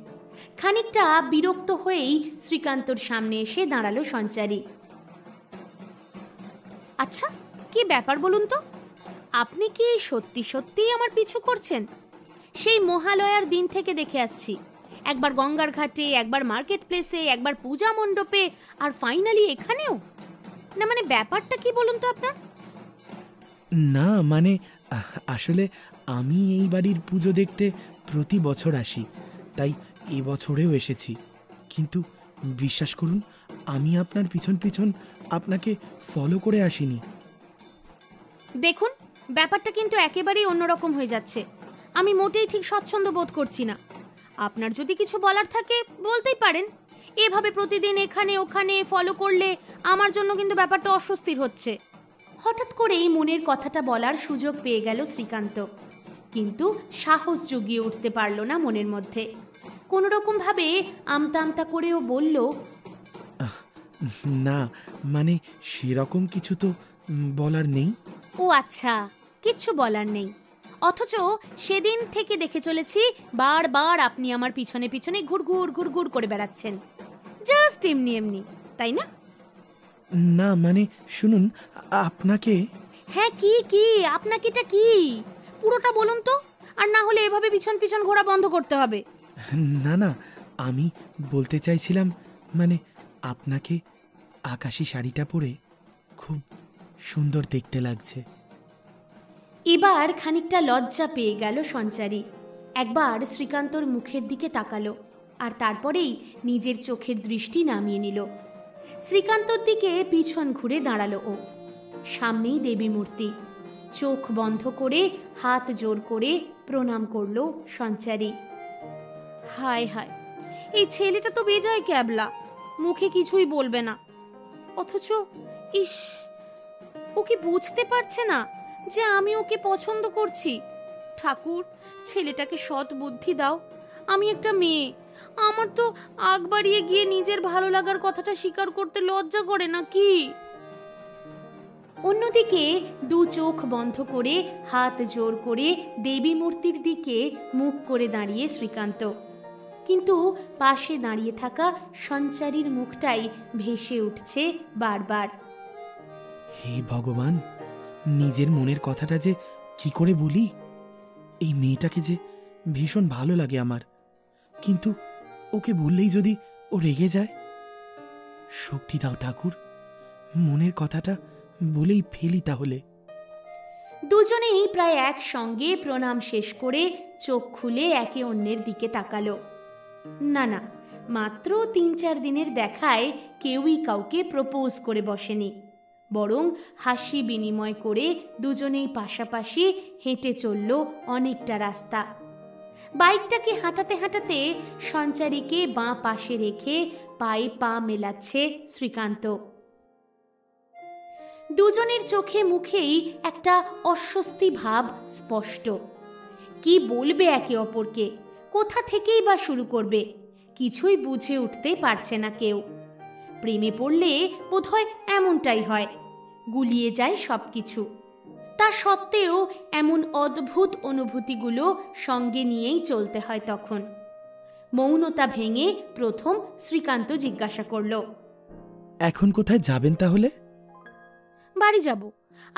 খানিকটা বিরক্ত হয়েই শ্রীকান্তর সামনে এসে দাঁড়ালো সঞ্চারী। আচ্ছা, কি ব্যাপার বলুন তো? আপনি কি সত্যি সত্যিই আমার পিছু করছেন? সেই মহালয়ার দিন থেকে দেখে আসছি। একবার গঙ্গার ঘাটে, একবার মার্কেট প্লেসে, একবার পূজা মণ্ডপে, আর ফাইনালি এখানেও। না মানে ব্যাপারটা কি বলুন তো আপনার? না মানে আসলে আমি এই বাড়ির পুজো দেখতে প্রতি বছর আসি, তাই এবছরেও এসেছি। কিন্তু বিশ্বাস করুন, আমি আপনার পিছন পিছন আপনাকে ফলো করে আসিনি। দেখুন, ব্যাপারটা কিন্তু একেবারেই অন্যরকম হয়ে যাচ্ছে। আমি মোটেই ঠিক স্বচ্ছন্দ বোধ করছি না। আপনার যদি কিছু বলার থাকে বলতেই পারেন। এভাবে প্রতিদিন এখানে ওখানে ফলো করলে আমার জন্য কিন্তু ব্যাপারটা অস্বস্তির হচ্ছে। হঠাৎ করেই মনের কথাটা বলার সুযোগ পেয়ে গেল শ্রীকান্ত, কিন্তু সাহস জুগিয়ে উঠতে পারল না মনের মধ্যে। কোনো রকমভাবে আমতা আমতা করেও বলল, না মানে সেরকম কিছু তো বলার নেই। ও আচ্ছা, কিচ্ছু বলার নেই। অথচ সেদিন থেকে দেখে চলেছি বারবার আপনি আমার পিছনে পিছনে ঘুরঘুর ঘুরঘুর করে বেড়াচ্ছেন, জাস্ট এমনি এমনি, তাই না? না মানে শুনুন, আপনাকে। হ্যাঁ, কি আপনাকেটা কি? পুরোটা বলুন তো, আর না হলে এভাবে পিছন পিছন ঘোরা বন্ধ করতে হবে। না আমি বলতে চাইছিলাম, মানে আপনাকে আকাশি শাড়িটা পরে খুব সুন্দর দেখতে লাগছে। এবার খানিকটা লজ্জা পেয়ে গেল সঞ্চারী। একবার শ্রীকান্তর মুখের দিকে তাকালো, আর তারপরেই নিজের চোখের দৃষ্টি নামিয়ে নিল। শ্রীকান্তর দিকে পিছন ঘুরে দাঁড়ালো ও। সামনেই দেবী মূর্তি। চোখ বন্ধ করে হাত জোর করে প্রণাম করল সঞ্চারী। হায় হায়, এই ছেলেটা তো বেজায় ক্যাবলা, মুখে কিছুই বলবে না, অথচ ইস, ও কি বুঝতে পারছে না যে আমি ওকে পছন্দ করছি? ঠাকুর, ছেলেটাকে সৎ বুদ্ধি দাও। আমি একটা মেয়ে, আমার তো আগ বাড়িয়ে গিয়ে নিজের ভালো লাগার কথাটা স্বীকার করতে লজ্জা করে না কি? অন্যদিকে দু চোখ বন্ধ করে হাত জোর করে দেবী মূর্তির দিকে মুখ করে দাঁড়িয়ে শ্রীকান্ত, কিন্তু পাশে দাঁড়িয়ে থাকা সঞ্চারীর মুখটাই ভেসে উঠছে বারবার। হে ভগবান, নিজের মনের কথাটা যে কি করে বলি। এই মেয়েটাকে যে ভীষণ ভালো লাগে আমার, কিন্তু ওকে বললেই যদি ও রেগে যায়। শক্তি দাও ঠাকুর, মনের কথাটা বলেই ফেলি তাহলে। দুজনেই প্রায় একসঙ্গে প্রণাম শেষ করে চোখ খুলে একে অন্যের দিকে তাকালো। না, মাত্র ৩-৪ দিনের দেখায় কেউই কাউকে প্রপোজ করে বসেনি, বরং হাসি বিনিময় করে দুজনেই পাশাপাশি হেঁটে চলল অনেকটা রাস্তা। বাইকটাকে হাঁটাতে হাঁটাতে সঞ্চারীকে বাঁ পাশে রেখে পায়ে পা মেলাচ্ছে শ্রীকান্ত। দুজনের চোখে মুখেই একটা অস্বস্তি ভাব স্পষ্ট। কি বলবে একে অপরকে, কোথা থেকেই বা শুরু করবে, কিছুই বুঝে উঠতে পারছে না কেউ। প্রেমে পড়লে বোধহয় এমনটাই হয়, গুলিয়ে যায় সব কিছু। তা সত্ত্বেও এমন অদ্ভুত অনুভূতিগুলো সঙ্গে নিয়েই চলতে হয় তখন। মৌনতা ভেঙে প্রথম শ্রীকান্ত জিজ্ঞাসা করল, এখন কোথায় যাবেন তাহলে? বাড়ি যাব।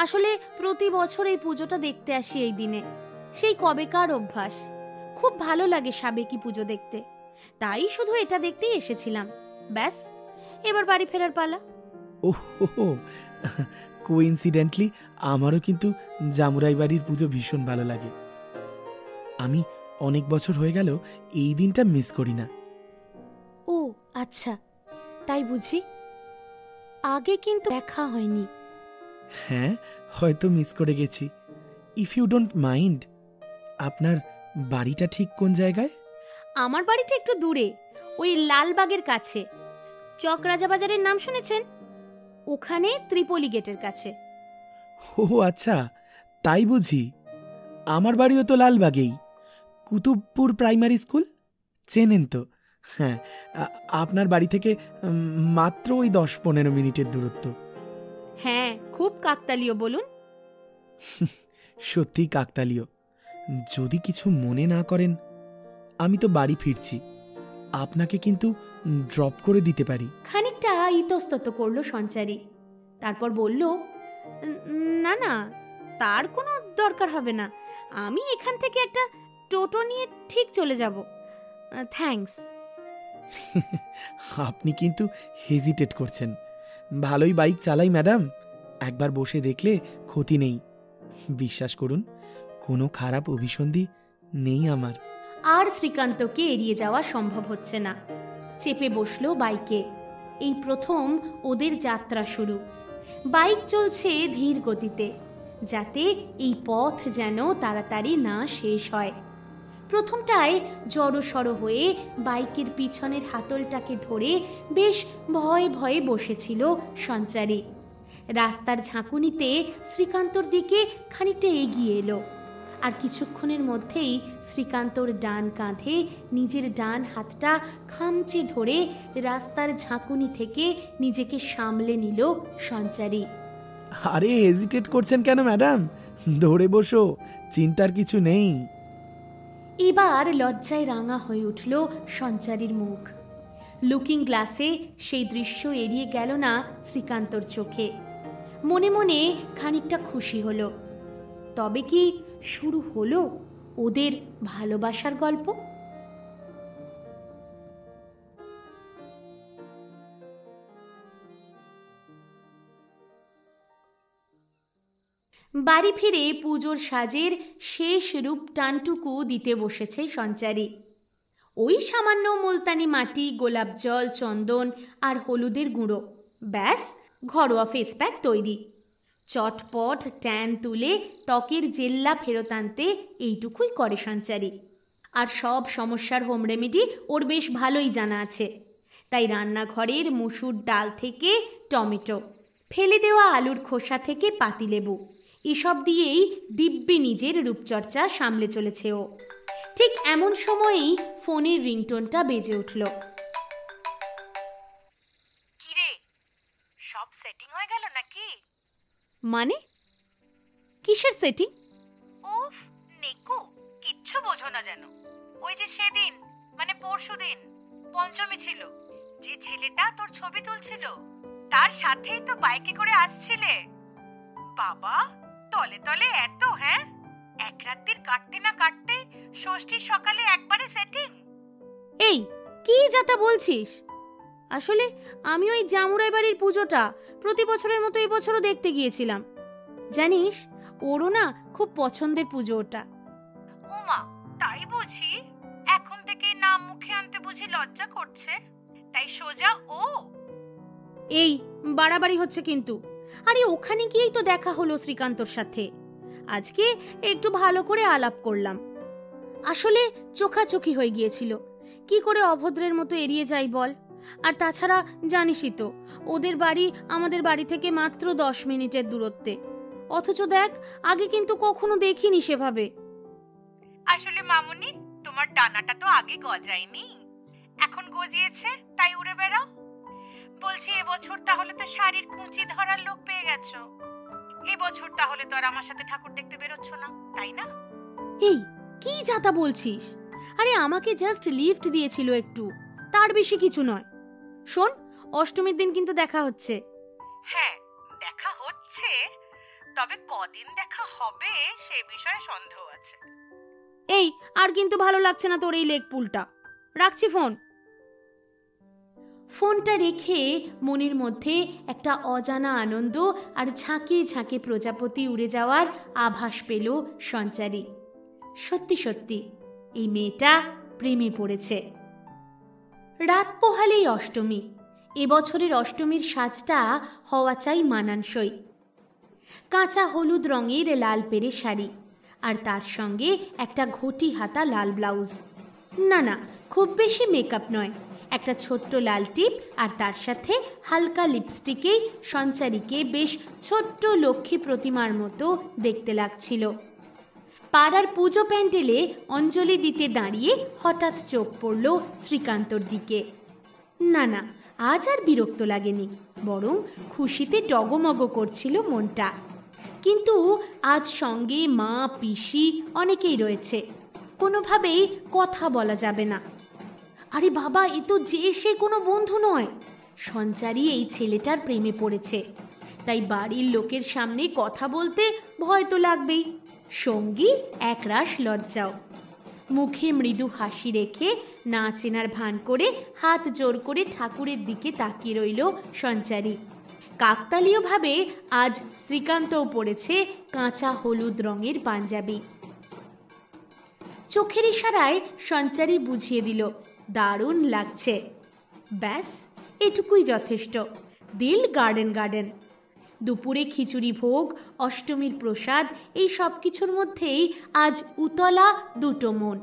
আসলে প্রতি বছর এই পুজোটা দেখতে আসি এই দিনে, সেই কবেকার অভ্যাস। খুব ভালো লাগে সাবেকি পুজো দেখতে, তাই শুধু এটা দেখতেই এসেছিলাম। ব্যাস, এবার বাড়ি ফেরার পালা। ওহো, কোইন্সিডেন্টলি আমারও কিন্তু জামুরাই বাড়ির পুজো ভীষণ ভালো লাগে। আমি অনেক বছর হয়ে গেল এই দিনটা মিস করি না। ও আচ্ছা, তাই বুঝি। আগে কিন্তু দেখা হয়নি। হ্যাঁ, হয়তো মিস করে গেছি। ইফ ইউ ডোন্ট মাইন্ড, আপনার বাড়িটা ঠিক কোন জায়গায়? আমার বাড়িটা একটু দূরে, ওই লালবাগের কাছে। চক রাজা বাজারের নাম শুনেছেন? ওখানে ত্রিপলি গেটের কাছে। ও আচ্ছা, তাই বুঝি। আমার বাড়িও তো লালবাগেই, কুতুবপুর প্রাইমারি স্কুল, চেনেন তো? হ্যাঁ, আপনার বাড়ি থেকে মাত্র ওই 10-15 মিনিটের দূরত্ব। হ্যাঁ, খুব কাকতালীয় বলুন। সত্যি কাকতালীয়। যদি কিছু মনে না করেন, আমি তো বাড়ি ফিরছি, আপনাকে কিন্তু ড্রপ করে দিতে পারি। খানিকটা ইতস্তত করলো সঞ্চারী, তারপর বলল, না না, তার কোনো দরকার হবে না। আমি এখান থেকে একটা টোটো নিয়ে ঠিক চলে যাব। থ্যাঙ্কস। আপনি কিন্তু হেজিটেট করছেন। ভালোই বাইক চালাই ম্যাডাম, একবার বসে দেখলে ক্ষতি নেই। বিশ্বাস করুন, কোনো খারাপ অভিসন্ধি নেই আমার। আর শ্রীকান্তকে এড়িয়ে যাওয়া সম্ভব হচ্ছে না। চেপে বসলো বাইকে। এই প্রথম ওদের যাত্রা শুরু। বাইক চলছে ধীর গতিতে, যাতে এই পথ যেন তাড়াতাড়ি না শেষ হয়। প্রথমটায় জড়সড় হয়ে বাইকের পিছনের হাতলটাকে ধরে বেশ ভয়ে ভয়ে বসেছিল সঞ্চারী। রাস্তার ঝাঁকুনিতে শ্রীকান্তর দিকে খানিকটা এগিয়ে এলো, আর কিছুক্ষণের মধ্যেই শ্রীকান্তর ডান কাঁধে নিজের ডান হাতটা খামচে ধরে রাস্তার ঝাঁকুনি থেকে নিজেকে সামলে নিল সঞ্চারী। আরে হেজিটেট করছেন কেন ম্যাডাম? ধরে বসো, চিন্তার কিছু নেই। এবার লজ্জায় রাঙা হয়ে উঠল সঞ্চারীর মুখ। লুকিং গ্লাসে সেই দৃশ্য এড়িয়ে গেল না শ্রীকান্তর চোখে। মনে মনে খানিকটা খুশি হলো। তবে কি শুরু হলো ওদের ভালোবাসার গল্প? বাড়ি ফিরে পুজোর সাজের শেষ রূপ টানটুকু দিতে বসেছে সঞ্চারী। ওই সামান্য মুলতানি মাটি, গোলাপ জল, চন্দন আর হলুদের গুঁড়ো, ব্যাস ঘরোয়া ফেস প্যাক তৈরি। চটপট ট্যান তুলে ত্বকের জেল্লা ফেরত আনতে এইটুকুই করে সঞ্চারী। আর সব সমস্যার হোম রেমেডি ওর বেশ ভালোই জানা আছে। তাই রান্নাঘরের মুসুর ডাল থেকে টমেটো, ফেলে দেওয়া আলুর খোসা থেকে পাতিলেবু, এসব দিয়েই দিব্যি নিজের রূপচর্চা সামলে চলেছে ও। ঠিক এমন সময়েই ফোনের রিংটোনটা বেজে উঠল। কিরে, সব সেটিং হয়ে গেল নাকি? মানে কিসের সেটিং? উফ নেকু, কিচ্ছু বোঝো না যেন। ওই যে সেদিন, মানে পরশুদিন পঞ্চমী ছিল, যে ছেলেটা তোর ছবি তুলছিল, তার সাথেই তো বাইকে করে আসছিলে। বাবা, তলে তলে এত, হ্যাঁ? এক রাত্রির কাটতে না কাটতে ষষ্ঠীর সকালে একবারে সেটিং। এই কি যাতা বলছিস? আসলে আমি ওই জামুরাই বাড়ির পুজোটা প্রতি বছরের মতো এই বছরও দেখতে গিয়েছিলাম। জানিস, ওরও না খুব পছন্দের পুজো ওটা। ওমা, তাই বুঝি? এখন থেকেই নাম মুখে আনতে বুঝি লজ্জা করছে, তাই সোজা ও? এই বাড়াবাড়ি হচ্ছে কিন্তু। আরে ওখানে গিয়েই তো দেখা হলো শ্রীকান্তর সাথে। আজকে একটু ভালো করে আলাপ করলাম। আসলে চোখাচোখি হয়ে গিয়েছিল, কি করে অভদ্রের মতো এড়িয়ে যাই বল। আর তাছাড়া জানিসই তো ওদের বাড়ি আমাদের বাড়ি থেকে মাত্র 10 মিনিটের দূরত্বে, অথচ দেখ আগে কিন্তু কখনো দেখিনি সেভাবে। আসলে মামুনি, তোমার ডানাটা তো আগে গজায়নি, এখন গজিয়েছে তাই উড়ে বেড়াও। বলছি এবছর তাহলে তো শাড়ির কুঁচি ধরার লোক পেয়ে গেছো। এবছর তাহলে তো আর আমার সাথে ঠাকুর দেখতে বেরোচ্ছ না, তাই না? এই কি যাতা বলছিস? আরে আমাকে জাস্ট লিফট দিয়েছিল একটু, তার বেশি কিছু নয়। শোন, অষ্টমীর দিন কিন্তু দেখা হচ্ছে। হ্যাঁ, দেখা হচ্ছে, তবে কদিন দেখা হবে সে বিষয়ে সন্দেহ আছে। এই আর কিন্তু ভালো লাগছে না তোর এই লেগ পুলটা। রাখছি ফোন। ফোনটা রেখে মনের মধ্যে একটা অজানা আনন্দ আর ঝাঁকে ঝাঁকে প্রজাপতি উড়ে যাওয়ার আভাস পেল সঞ্চারী। সত্যি সত্যি এই মেয়েটা প্রেমে পড়েছে। রাত পোহালেই অষ্টমী। এবছরের অষ্টমীর সাজটা হওয়া চাই মানানসই। কাঁচা হলুদ রঙের লাল পেরে শাড়ি, আর তার সঙ্গে একটা ঘটি হাতা লাল ব্লাউজ। না না, খুব বেশি মেকআপ নয়, একটা ছোট্ট লাল টিপ, আর তার সাথে হালকা লিপস্টিকেই সঞ্চারীকে বেশ ছোট্ট লক্ষ্মী প্রতিমার মতো দেখতে লাগছিল। পাড়ার পুজো প্যান্ডেলে অঞ্জলি দিতে দাঁড়িয়ে হঠাৎ চোখ পড়ল শ্রীকান্তর দিকে। না না, আজ আর বিরক্ত লাগেনি, বরং খুশিতে ডগমগ করছিল মনটা। কিন্তু আজ সঙ্গে মা, পিসি অনেকেই রয়েছে, কোনোভাবেই কথা বলা যাবে না। আরে বাবা, এ তো যে সে কোনো বন্ধু নয়। সঞ্চারী এই ছেলেটার প্রেমে পড়েছে, তাই বাড়ির লোকের সামনে কথা বলতে ভয় তো লাগবেই, সঙ্গী একরাশ লজ্জাও। মুখে মৃদু হাসি রেখে না চেনার ভান করে হাত জোর করে ঠাকুরের দিকে তাকিয়ে রইল সঞ্চারী। কাকতালীয়ভাবে আজ শ্রীকান্তও পড়েছে কাঁচা হলুদ রঙের পাঞ্জাবি। চোখের ইশারায় সঞ্চারী বুঝিয়ে দিল দারুণ লাগছে। ব্যাস এটুকুই যথেষ্ট। দিল গার্ডেন গার্ডেন। দুপুরে খিচুড়ি ভোগ, অষ্টমীর প্রসাদ, এই সব কিছুর মধ্যেই আজ উতলা দুটো মন।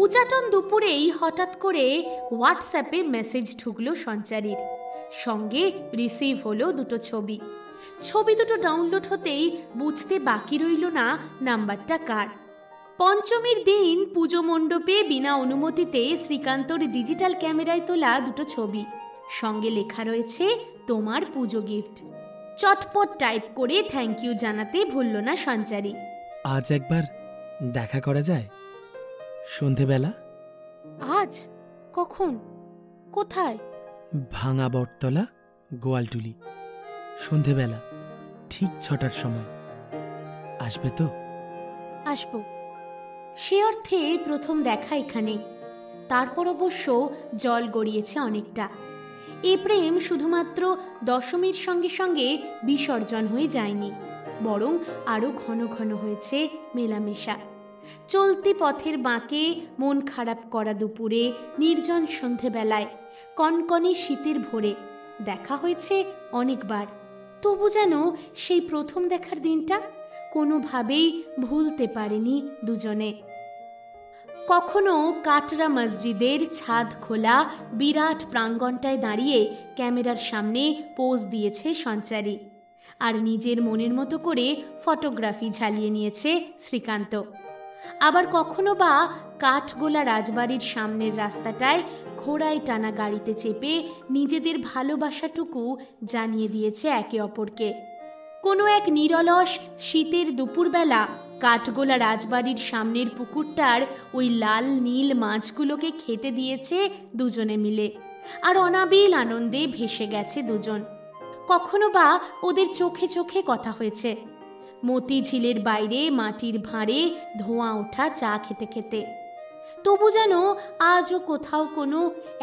উচাটন দুপুরেই হঠাৎ করে হোয়াটসঅ্যাপে মেসেজ ঢুকলো সঞ্চারীর, সঙ্গে রিসিভ হলো দুটো ছবি। ছবি দুটো ডাউনলোড হতেই বুঝতে বাকি রইল না নাম্বারটা কার। পঞ্চমীর দিন পুজো মণ্ডপে বিনা অনুমতিতে শ্রীকান্তর ডিজিটাল ক্যামেরায় তোলা দুটো ছবি, সঙ্গে লেখা রয়েছে তোমার পুজো গিফট। চটপট টাইপ করে থ্যাংক ইউ জানাতে ভুলল না সঞ্চারী। আজ একবার দেখা করা যায় সন্ধেবেলা? আজ? কখন? কোথায়? ভাঙা বটতলা, গোয়ালটুলি। সন্ধেবেলা ঠিক 6টার সময়। আসবে তো? আসবো। সে অর্থে প্রথম দেখা এখানে, তারপর অবশ্য জল গড়িয়েছে অনেকটা। এ প্রেম শুধুমাত্র দশমীর সঙ্গে সঙ্গে বিসর্জন হয়ে যায়নি, বরং আরও ঘন ঘন হয়েছে মেলামেশা। চলতি পথের বাঁকে, মন খারাপ করা দুপুরে, নির্জন সন্ধেবেলায়, কনকনে শীতের ভোরে দেখা হয়েছে অনেকবার। তবু যেন সেই প্রথম দেখার দিনটা কোনোভাবেই ভুলতে পারেনি দুজনে। কখনো কাটরা মসজিদের ছাদ খোলা বিরাট প্রাঙ্গণটায় দাঁড়িয়ে ক্যামেরার সামনে পোজ দিয়েছে সঞ্চারী, আর নিজের মনের মতো করে ফটোগ্রাফি ঝালিয়ে নিয়েছে শ্রীকান্ত। আবার কখনো বা কাঠগোলা রাজবাড়ির সামনের রাস্তাটায় ঘোড়ায় টানা গাড়িতে চেপে নিজেদের ভালোবাসাটুকু জানিয়ে দিয়েছে একে অপরকে। কোনো এক নিরলস শীতের দুপুরবেলা কাঠগোলা রাজবাড়ির সামনের পুকুরটার ওই লাল নীল মাছগুলোকে খেতে দিয়েছে দুজনে মিলে, আর অনাবিল আনন্দে ভেসে গেছে দুজন। কখনো বা ওদের চোখে চোখে কথা হয়েছে, মতি ঝিলের বাইরে মাটির ভাঁড়ে ধোঁয়া ওঠা চা খেতে খেতে। তবু যেন আজও কোথাও কোনো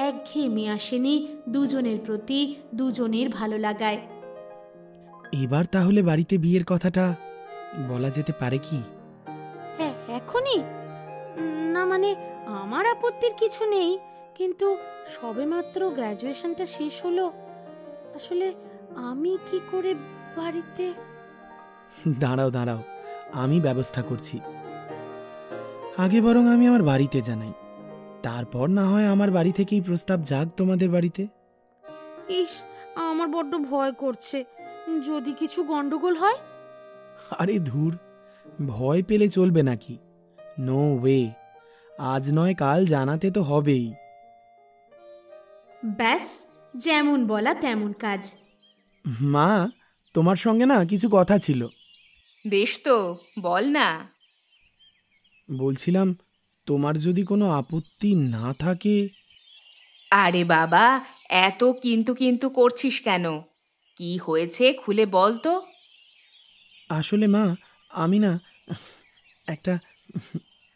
একঘেয়েমি আসেনি দুজনের প্রতি দুজনের ভালো লাগায়। এবার তাহলে বাড়িতে বিয়ের কথাটা বলা যেতে পারে কি? হ্যাঁ, এখনই? না মানে আমার আপত্তির কিছু নেই, কিন্তু সবেমাত্র গ্র্যাজুয়েশনটা শেষ হলো। আসলে আমি কি করে বাড়িতে? দাঁড়াও দাঁড়াও, আমি ব্যবস্থা করছি। আগে বরং আমি আমার বাড়িতে জানাই, তারপর না হয় আমার বাড়ি থেকেই প্রস্তাব যাক তোমাদের বাড়িতে। ইস, আমার বড্ড ভয় করছে, যদি কিছু গন্ডগোল হয়। আরে ধুর, ভয় পেলে চলবে নাকি? নো ওয়ে, আজ নয় কাল জানাতে তো হবেই। ব্যাস, যেমন বলা তেমন কাজ। মা, তোমার সঙ্গে না কিছু কথা ছিল। বেশ তো, বল না। বলছিলাম, তোমার যদি কোনো আপত্তি না থাকে। আরে বাবা, এত কিন্তু কিন্তু করছিস কেন? কি হয়েছে খুলে বল তো। আসলে মা, আমি না একটা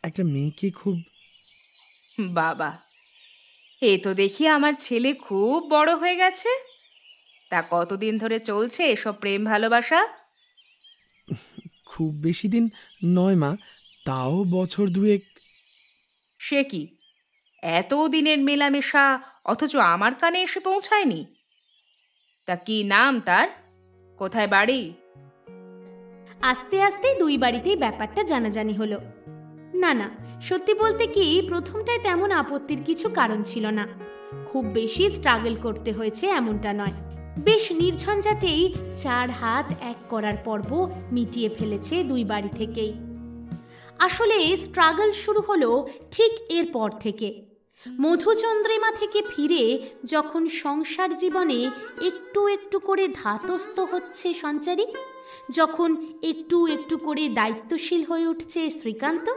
একটা মেয়েকে খুব। বাবা, এ তো দেখি আমার ছেলে খুব বড় হয়ে গেছে। তা কতদিন ধরে চলছে এসব প্রেম ভালোবাসা? খুব বেশি দিন নয় মা, তাও বছর দুয়েক। সে কি, এত দিনের মেলামেশা অথচ আমার কানে এসে পৌঁছায়নি? তা কি নাম তার? কোথায় বাড়ি? আস্তে আস্তে দুই বাড়িতেই ব্যাপারটা জানাজানি হলো। না না, সত্যি বলতে কি, প্রথমটায় তেমন আপত্তির কিছু কারণ ছিল না। খুব বেশি স্ট্রাগল করতে হয়েছে এমনটা নয়। বেশ নির্ঝঞ্ঝাটেই 4 হাত এক করার পর্ব মিটিয়ে ফেলেছে দুই বাড়ি থেকেই। আসলে স্ট্রাগল শুরু হলো ঠিক এরপর থেকে। মধুচন্দ্রিমা থেকে ফিরে যখন সংসার জীবনে একটু একটু করে ধাতস্থ হচ্ছে সঞ্চারী, যখন একটু একটু করে দায়িত্বশীল হয়ে উঠছে শ্রীকান্ত,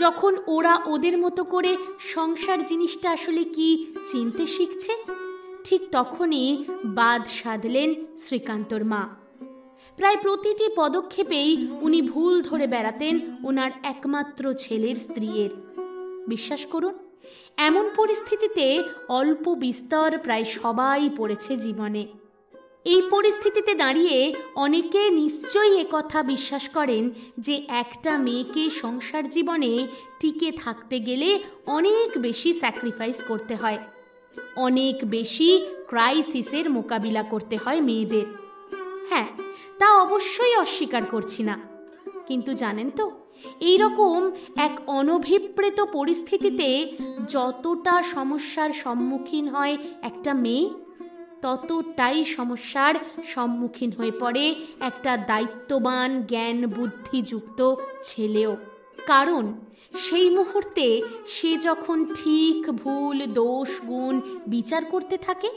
যখন ওরা ওদের মতো করে সংসার জিনিসটা আসলে কি চিনতে শিখছে, ঠিক তখনই বাদ সাধলেন শ্রীকান্তর মা। প্রায় প্রতিটি পদক্ষেপেই উনি ভুল ধরে বেড়াতেন ওনার একমাত্র ছেলের স্ত্রীর। বিশ্বাস করুন, এমন পরিস্থিতিতে অল্প বিস্তর প্রায় সবাই পড়েছে জীবনে। এই পরিস্থিতিতে দাঁড়িয়ে অনেকে নিশ্চয়ই একথা বিশ্বাস করেন যে একটা মেয়েকে সংসার জীবনে টিকে থাকতে গেলে অনেক বেশি স্যাক্রিফাইস করতে হয়, অনেক বেশি ক্রাইসিসের মোকাবিলা করতে হয় মেয়েদের। হ্যাঁ, তা অবশ্যই অস্বীকার করছি না, কিন্তু জানেন তো, এইরকম এক অনভিপ্রেত পরিস্থিতিতে যতটা সমস্যার সম্মুখীন হয় একটা মেয়ে, ততটাই সমস্যার সম্মুখীন হয়ে পড়ে একটা দায়িত্ববান জ্ঞান বুদ্ধিযুক্ত ছেলেও। কারণ সেই মুহূর্তে সে যখন ঠিক ভুল দোষ গুণ বিচার করতে থাকে,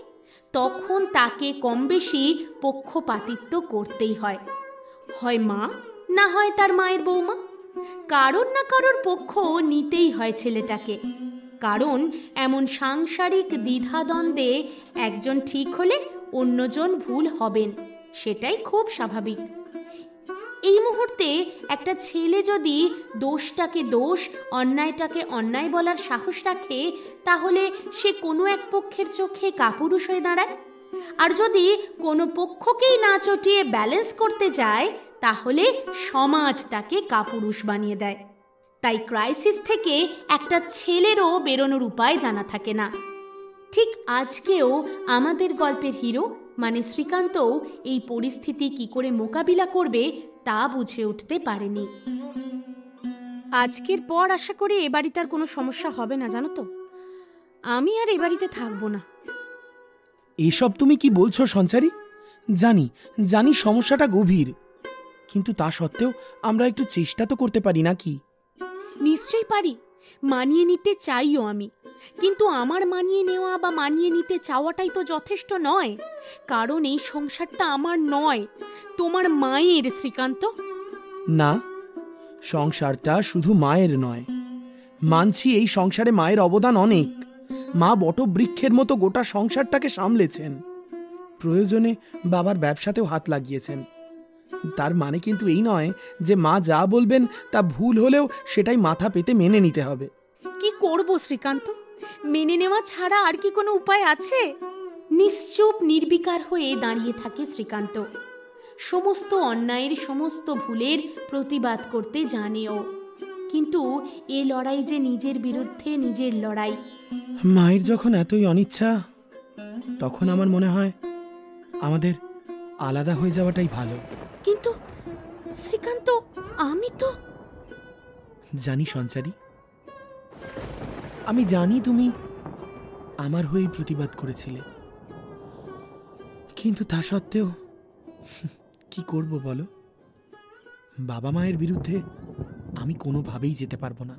তখন তাকে কম বেশি পক্ষপাতিত্ব করতেই হয়। হয় মা, না হয় তার মায়ের বৌমা, কারোর না কারোর পক্ষ নিতেই হয় ছেলেটাকে। কারণ এমন সাংসারিক দ্বিধাদ্বন্দ্বে একজন ঠিক হলে অন্যজন ভুল হবেন, সেটাই খুব স্বাভাবিক। এই মুহূর্তে একটা ছেলে যদি দোষটাকে দোষ, অন্যায়টাকে অন্যায় বলার সাহস রাখে, তাহলে সে কোনো এক পক্ষের চোখে কাপুরুষ হয়ে দাঁড়ায়। আর যদি কোনো পক্ষকেই না চটিয়ে ব্যালেন্স করতে যায়, তাহলে সমাজ তাকে কাপুরুষ বানিয়ে দেয়। তাই ক্রাইসিস থেকে একটা ছেলেরও বেরোনোর উপায় জানা থাকে না। ঠিক আজকেও আমাদের গল্পের হিরো মানে শ্রীকান্তও এই পরিস্থিতি কি করে মোকাবিলা করবে তা বুঝে উঠতে পারেনি। আজকের পর আশা করি এ বাড়িতে আর কোনো সমস্যা হবে না, জানো তো। আমি আর এ বাড়িতে থাকবো না। এসব তুমি কি বলছো সঞ্চারী? জানি জানি সমস্যাটা গভীর, কিন্তু তা সত্ত্বেও আমরা একটু চেষ্টা তো করতে পারি নাকি? নিশ্চয়ই পারি, মানিয়ে নিতে চাইও আমি। কিন্তু আমার মানিয়ে নেওয়া বা মানিয়ে নিতে চাওয়াটাই তো যথেষ্ট নয়, কারণ এই সংসারটা আমার নয়, তোমার মায়ের। শ্রীকান্ত, না, সংসারটা শুধু মায়ের নয়। মানছি এই সংসারে মায়ের অবদান অনেক। মা বটবৃক্ষের মতো গোটা সংসারটাকে সামলেছেন, প্রয়োজনে বাবার ব্যবসাতেও হাত লাগিয়েছেন। তার মানে কিন্তু এই নয় যে মা যা বলবেন তা ভুল হলেও সেটাই মাথা পেতে মেনে নিতে হবে। কি করব শ্রীকান্ত? মেনে নেওয়া ছাড়া আর কি কোনো উপায় আছে? নিশ্চুপ নির্বিকার হয়ে দাঁড়িয়ে থাকে শ্রীকান্ত। সমস্ত অন্যায়ের, সমস্ত ভুলের প্রতিবাদ করতে জানেও, কিন্তু এ লড়াই যে নিজের বিরুদ্ধে নিজের লড়াই, মায়ের যখন এতই অনিচ্ছা, তখন আমার মনে হয় আমাদের আলাদা হয়ে যাওয়াটাই ভালো। কিন্তু শ্রীকান্ত, আমি তো জানি সঞ্চারী, আমি জানি তুমি আমার হয়েই প্রতিবাদ করেছিলে, কিন্তু তা সত্ত্বেও কি করব বলো? বাবা মায়ের বিরুদ্ধে আমি কোনোভাবেই যেতে পারবো না।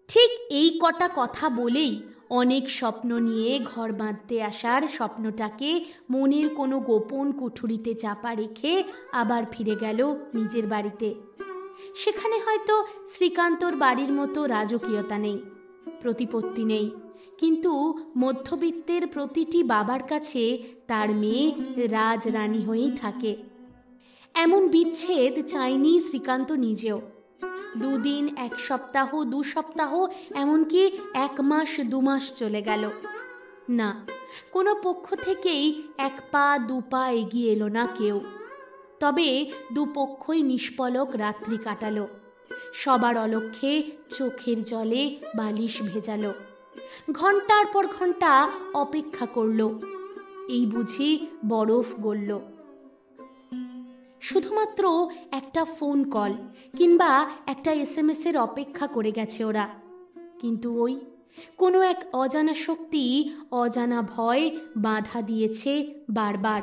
ঠিক এই কটা কথা বলেই অনেক স্বপ্ন নিয়ে ঘর বাঁধতে আসার স্বপ্নটাকে মনের কোনো গোপন কুঠুরিতে চাপা রেখে আবার ফিরে গেল নিজের বাড়িতে। সেখানে হয়তো শ্রীকান্তর বাড়ির মতো রাজকীয়তা নেই, প্রতিপত্তি নেই, কিন্তু মধ্যবিত্তের প্রতিটি বাবার কাছে তার মেয়ে রাজরানী হয়েই থাকে। এমন বিচ্ছেদ চায়নি শ্রীকান্ত নিজেও। দুদিন, এক সপ্তাহ, 2 সপ্তাহ, এমনকি 1 মাস 2 মাস চলে গেল, না কোনো পক্ষ থেকেই 1 পা 2 পা এগিয়ে এলো না কেউ। তবে দুপক্ষই নিষ্পলক রাত্রি কাটালো, সবার অলক্ষ্যে চোখের জলে বালিশ ভেজালো, ঘন্টার পর ঘন্টা অপেক্ষা করল। এই বুঝি বরফ গলল। শুধুমাত্র একটা ফোন কল কিংবা একটা SMS এর অপেক্ষা করে গেছে ওরা, কিন্তু ওই কোনো এক অজানা শক্তি, অজানা ভয় বাধা দিয়েছে বারবার।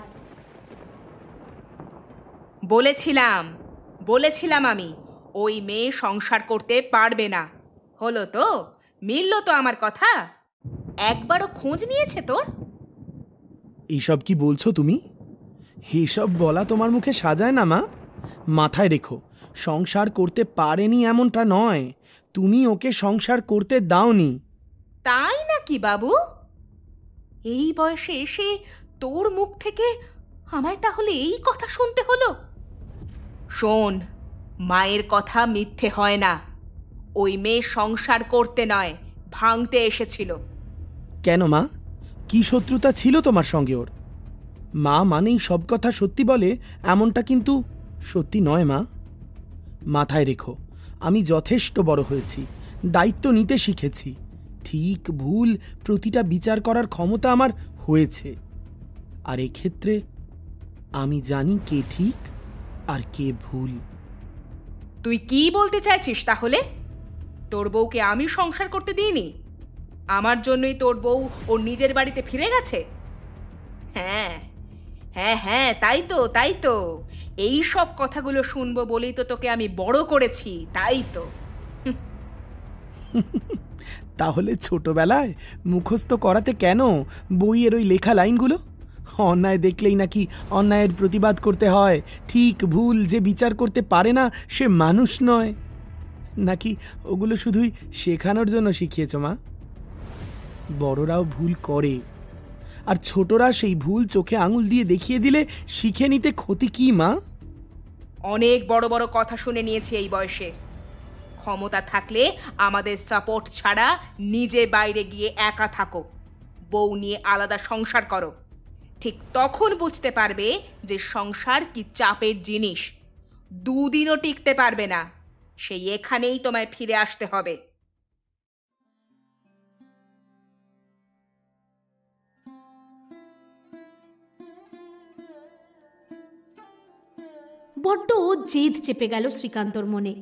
বলেছিলাম আমি, ওই মেয়ে সংসার করতে পারবে না। হলো তো, মিলল তো আমার কথা? একবারও খোঁজ নিয়েছে তোর? এইসব কি বলছো তুমি? এইসব বলা তোমার মুখে সাজায় না মা। মাথায় রেখো, সংসার করতে পারেনি এমনটা নয়, তুমি ওকে সংসার করতে দাওনি। তাই নাকি বাবু? এই বয়সে এসে তোর মুখ থেকে আমায় তাহলে এই কথা শুনতে হলো? শোন, মায়ের কথা মিথ্যে হয় না। ওই মেয়ে সংসার করতে নয়, ভাঙতে এসেছিল। কেন মা, কি শত্রুতা ছিল তোমার সঙ্গে ওর? মা মানেই সব কথা সত্যি বলে এমনটা কিন্তু সত্যি নয় মা। মাথায় রেখো, আমি যথেষ্ট বড় হয়েছি, দায়িত্ব নিতে শিখেছি। ঠিক ভুল প্রতিটা বিচার করার ক্ষমতা আমার হয়েছে, আর এক্ষেত্রে আমি জানি কে ঠিক আর কে ভুল। তুই কি বলতে চাইছিস তাহলে? তোর বউকে আমি সংসার করতে দিইনি? আমার জন্যই তোর বউ ওর নিজের বাড়িতে ফিরে গেছে? হ্যাঁ হ্যাঁ হ্যাঁ, তাই তো এই সব কথাগুলো শুনবো বলেই তো তোকে আমি বড় করেছি, তাই তো। তাহলে ছোটবেলায় মুখস্থ করাতে কেন বইয়ের ওই লেখা লাইনগুলো? অন্যায় দেখলেই নাকি অন্যায়ের প্রতিবাদ করতে হয়, ঠিক ভুল যে বিচার করতে পারে না সে মানুষ নয়। নাকি ওগুলো শুধুই শেখানোর জন্য শিখিয়েছ মা? বড়রাও ভুল করে, আর ছোটরা সেই ভুল চোখে আঙুল দিয়ে দেখিয়ে দিলে শিখে নিতে ক্ষতি কি মা? অনেক বড় বড় কথা শুনে নিয়েছি এই বয়সে। ক্ষমতা থাকলে আমাদের সাপোর্ট ছাড়া নিজে বাইরে গিয়ে একা থাকো, বউ নিয়ে আলাদা সংসার করো। ঠিক তখন বুঝতে পারবে যে সংসার কি চাপের জিনিস। 2 দিনও টিকতে পারবে না, সেই এখানেই তোমায় ফিরে আসতে হবে। বড্ড জেদ চেপে গেল শ্রীকান্তর মনে।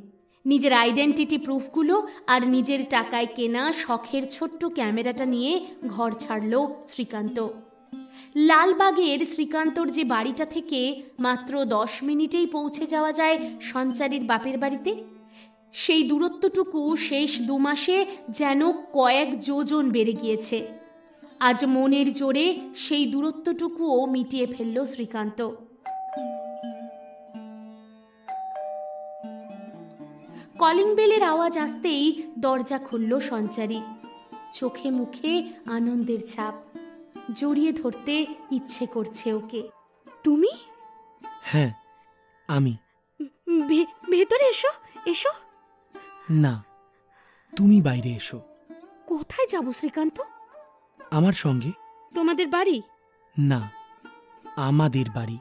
নিজের আইডেন্টিটি প্রুফগুলো আর নিজের টাকায় কেনা শখের ছোট্ট ক্যামেরাটা নিয়ে ঘর ছাড়ল শ্রীকান্ত। লালবাগের শ্রীকান্তর যে বাড়িটা থেকে মাত্র 10 মিনিটেই পৌঁছে যাওয়া যায় সঞ্চারীর বাপের বাড়িতে, সেই দূরত্বটুকু শেষ 2 মাসে যেন কয়েক যোজন বেড়ে গিয়েছে। আজ মনের জোরে সেই দূরত্বটুকুও মিটিয়ে ফেলল শ্রীকান্ত। কলিং বেলের আওয়াজ আসতেই দরজা খুলল সঞ্চারী। চোখে মুখে আনন্দের ছাপ, জড়িয়ে ধরতে ইচ্ছে করছে ওকে। তুমি? হ্যাঁ, আমি। ভেতরে এসো, এসো। না, তুমি বাইরে এসো। কোথায় যাব শ্রীকান্ত? আমার সঙ্গে। তোমাদের বাড়ি? না, আমাদের বাড়ি।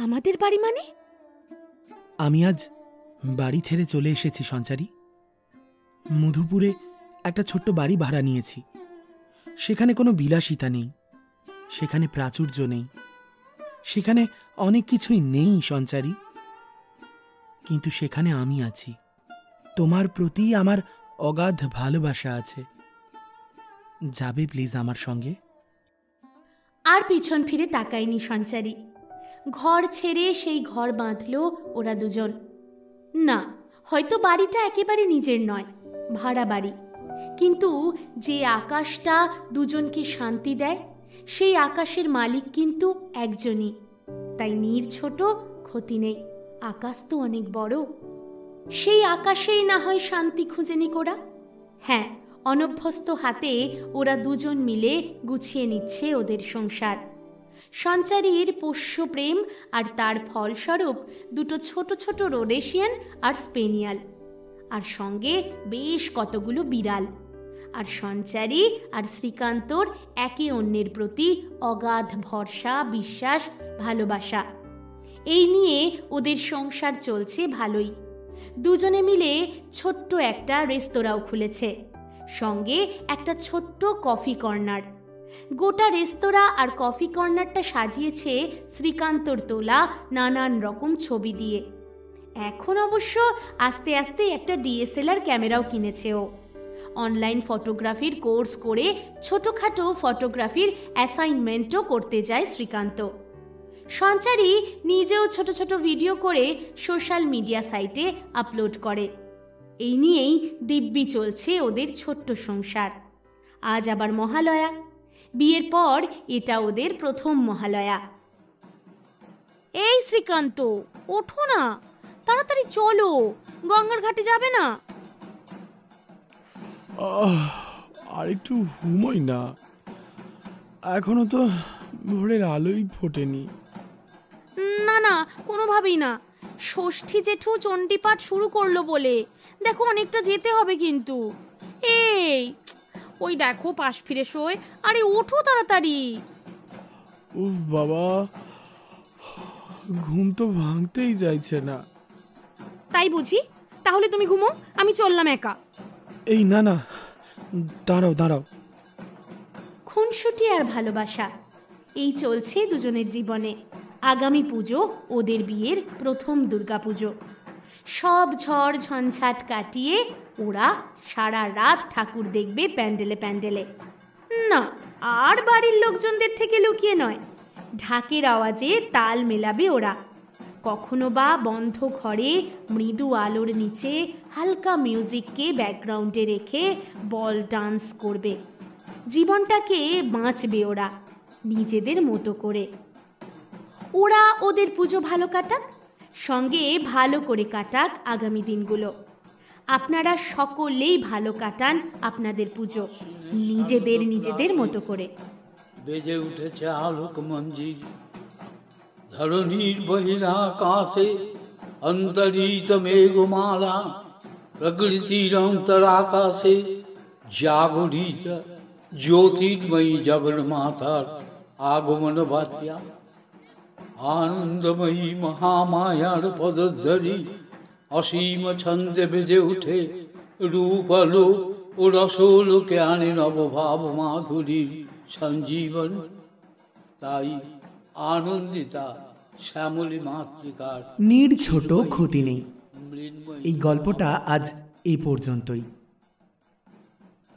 আমাদের বাড়ি মানে? আমি আজ বাড়ি ছেড়ে চলে এসেছি সঞ্চারী। মধুপুরে একটা ছোট্ট বাড়ি ভাড়া নিয়েছি। সেখানে কোনো বিলাসিতা নেই, সেখানে প্রাচুর্য নেই, সেখানে অনেক কিছুই নেই সঞ্চারী। কিন্তু সেখানে আমি আছি। তোমার প্রতি আমার অগাধ ভালোবাসা আছে। যাবে প্লিজ আমার সঙ্গে? আর পিছন ফিরে তাকায়নি সঞ্চারী। ঘর ছেড়ে সেই ঘর বাঁধল ওরা দুজন। না, হয়তো বাড়িটা একেবারে নিজের নয়, ভাড়া বাড়ি, কিন্তু যে আকাশটা দুজনকে শান্তি দেয় সেই আকাশের মালিক কিন্তু একজনই। তাই নীর ছোট, ক্ষতি নেই, আকাশ তো অনেক বড়। সেই আকাশেই না হয় শান্তি খুঁজে নিক ওরা। হ্যাঁ, অনভ্যস্ত হাতে ওরা দুজন মিলে গুছিয়ে নিচ্ছে ওদের সংসার। সঞ্চারীর পোষ্য প্রেম আর তার ফলস্বরূপ দুটো ছোট ছোট রোডেশিয়ান আর স্পেনিয়াল, আর সঙ্গে বেশ কতগুলো বিড়াল। আর সঞ্চারী আর শ্রীকান্তর একে অন্যের প্রতি অগাধ ভরসা, বিশ্বাস, ভালোবাসা। এই নিয়ে ওদের সংসার চলছে ভালোই। দুজনে মিলে ছোট্ট একটা রেস্তোরাঁও খুলেছে, সঙ্গে একটা ছোট্ট কফি কর্নার। গোটা রেস্তোরাঁ আর কফি কর্নারটা সাজিয়েছে শ্রীকান্তর তোলা নানান রকম ছবি দিয়ে। এখন অবশ্য আস্তে আস্তে একটা ডিএসএলআর ক্যামেরাও কিনেছে ও। অনলাইন ফটোগ্রাফির কোর্স করে ছোটোখাটো ফটোগ্রাফির অ্যাসাইনমেন্টও করতে যায় শ্রীকান্ত। সঞ্চারী নিজেও ছোট ছোট ভিডিও করে সোশ্যাল মিডিয়া সাইটে আপলোড করে। এই নিয়েই দিব্যি চলছে ওদের ছোট্ট সংসার। আজ আবার মহালয়া, বিয়ের পর এটা ওদের প্রথম মহালয়া। এই শ্রীকান্ত, ওঠো না, তাড়াতাড়ি চলো, গঙ্গার ঘাটে যাবে না? আর একটু ঘুমোই না, এখনো তো ভোরের আলোই ফোটেনি। না না, কোনোভাবেই না। ষষ্ঠী জেঠু চণ্ডীপাঠ শুরু করলো বলে দেখো অনেকটা যেতে হবে কিন্তু। এই ওই দেখো পাশ ফিরে শোয়। আরে ওঠো তাড়াতাড়ি। উফ বাবা, ঘুম তো ভাঙতেই যাইছে না। তাই বুঝি? তাহলে তুমি ঘুমো, আমি চললাম একা। এই না না, দাঁড়াও দাঁড়াও। খুনসুটি আর ভালোবাসা এই চলছে দুজনের জীবনে। আগামী পুজো ওদের বিয়ের প্রথম দুর্গাপুজো। সব ঝড় ঝঞ্ঝাট কাটিয়ে ওরা সারা রাত ঠাকুর দেখবে প্যান্ডেলে প্যান্ডেলে। না, আর বাড়ির লোকজনদের থেকে লুকিয়ে নয়, ঢাকের আওয়াজে তাল মেলাবে ওরা। কখনো বা বন্ধ ঘরে মৃদু আলোর নিচে হালকা মিউজিককে ব্যাকগ্রাউন্ডে রেখে বল ডান্স করবে। জীবনটাকে বাঁচবে ওরা নিজেদের মতো করে। ওরা ওদের পুজো ভালো কাটাক, সঙ্গে ভালো করে কাটাক আগামী দিনগুলো। আপনারা সকলেই ভালো কাটান আপনাদের পুজো নিজেদের মতো করে। বেজে উঠেছে আলোক মঞ্জিল, ধরণীর বহিরাকাশে অন্তরিত মেঘমালা, প্রকৃতির অন্তরাকাশে জাগরিত জ্যোতির্ময়ী জগন্মাতার আগমন বার্তা। আনন্দময়ী মহামায়ার পদধূলি অসীম ছন্দে বেজে উঠে রূপালো ও রসলোকে আনে নবভাব মাধুরীর সঞ্জীবন। তাই আনন্দিতা শ্যামলী মাতৃকার নীর ছোট, ক্ষতি নেই। এই গল্পটা আজ এই পর্যন্তই।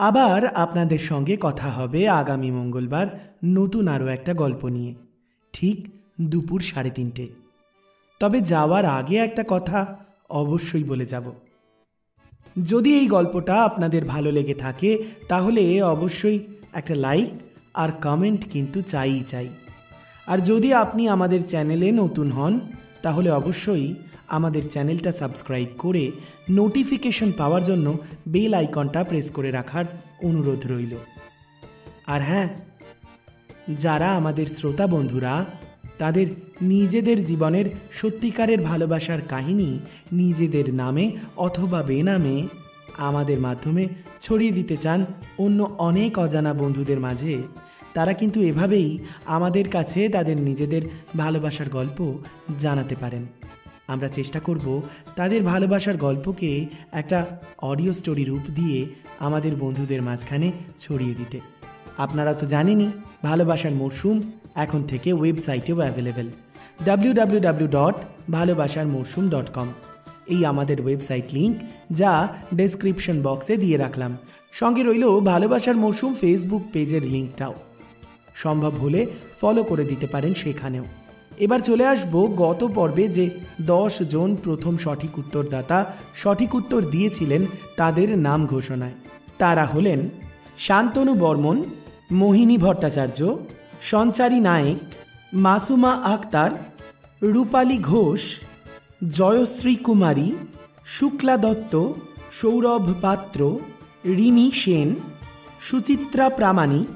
আবার আপনাদের সঙ্গে কথা হবে আগামী মঙ্গলবার নতুন আরও একটা গল্প নিয়ে, ঠিক দুপুর 3:30। তবে যাওয়ার আগে একটা কথা অবশ্যই বলে যাব। যদি এই গল্পটা আপনাদের ভালো লেগে থাকে তাহলে অবশ্যই একটা লাইক আর কমেন্ট কিন্তু চাই। আর যদি আপনি আমাদের চ্যানেলে নতুন হন তাহলে অবশ্যই আমাদের চ্যানেলটা সাবস্ক্রাইব করে নোটিফিকেশন পাওয়ার জন্য বেল আইকনটা প্রেস করে রাখার অনুরোধ রইল। আর হ্যাঁ, যারা আমাদের শ্রোতা বন্ধুরা তাদের নিজেদের জীবনের সত্যিকারের ভালোবাসার কাহিনী নিজেদের নামে অথবা বেনামে আমাদের মাধ্যমে ছড়িয়ে দিতে চান অন্য অনেক অজানা বন্ধুদের মাঝে, তারা কিন্তু এভাবেই আমাদের কাছে তাদের নিজেদের ভালোবাসার গল্প জানাতে পারেন। আমরা চেষ্টা করব তাদের ভালোবাসার গল্পকে একটা অডিও স্টোরি রূপ দিয়ে আমাদের বন্ধুদের মাঝখানে ছড়িয়ে দিতে। আপনারা তো জানেনই, ভালোবাসার মরশুম এখন থেকে ওয়েবসাইটেও অ্যাভেলেবেল, www.bhalobasharmorsum.com। এই আমাদের ওয়েবসাইট লিংক, যা ডেসক্রিপশন বক্সে দিয়ে রাখলাম। সঙ্গে রইল ভালোবাসার মরশুম ফেসবুক পেজের লিঙ্কটাও। সম্ভব হলে ফলো করে দিতে পারেন সেখানেও। এবার চলে আসব গত পর্বে যে 10 জন প্রথম সঠিক উত্তরদাতা সঠিক উত্তর দিয়েছিলেন তাদের নাম ঘোষণায়। তারা হলেন শান্তনু বর্মন, মোহিনী ভট্টাচার্য, সঞ্চারী নায়েক, মাসুমা আক্তার, রূপালী ঘোষ, জয়শ্রী কুমারী, শুক্লা দত্ত, সৌরভ পাত্র, রিমি সেন, সুচিত্রা প্রামাণিক,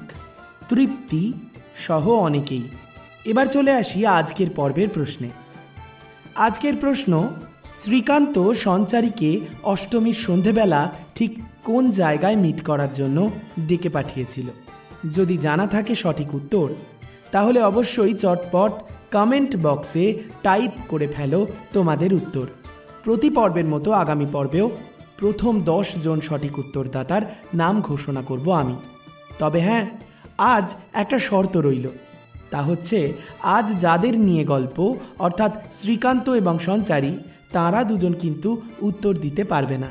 তৃপ্তি সহ অনেকেই। এবার চলে আসি আজকের পর্বের প্রশ্নে। আজকের প্রশ্ন, শ্রীকান্ত সঞ্চারীকে অষ্টমীর সন্ধেবেলা ঠিক কোন জায়গায় মিট করার জন্য ডেকে পাঠিয়েছিল? যদি জানা থাকে সঠিক উত্তর, তাহলে অবশ্যই চটপট কমেন্ট বক্সে টাইপ করে ফেলো তোমাদের উত্তর। প্রতি পর্বের মতো আগামী পর্বেও প্রথম 10 জন সঠিক উত্তরদাতার নাম ঘোষণা করব আমি। তবে হ্যাঁ, আজ একটা শর্ত রইল, তা হচ্ছে আজ যাদের নিয়ে গল্প অর্থাৎ শ্রীকান্ত এবং সঞ্চারী, তারা দুজন কিন্তু উত্তর দিতে পারবে না।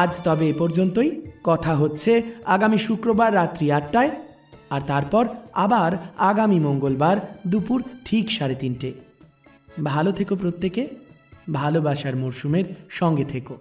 আজ তবে এ পর্যন্তই। কথা হচ্ছে আগামী শুক্রবার রাত্রি 8টায়, আর তারপর আবার আগামী মঙ্গলবার দুপুর ঠিক 3:30। ভালো থেকো প্রত্যেকে, ভালোবাসার মরশুমের সঙ্গে থেকো।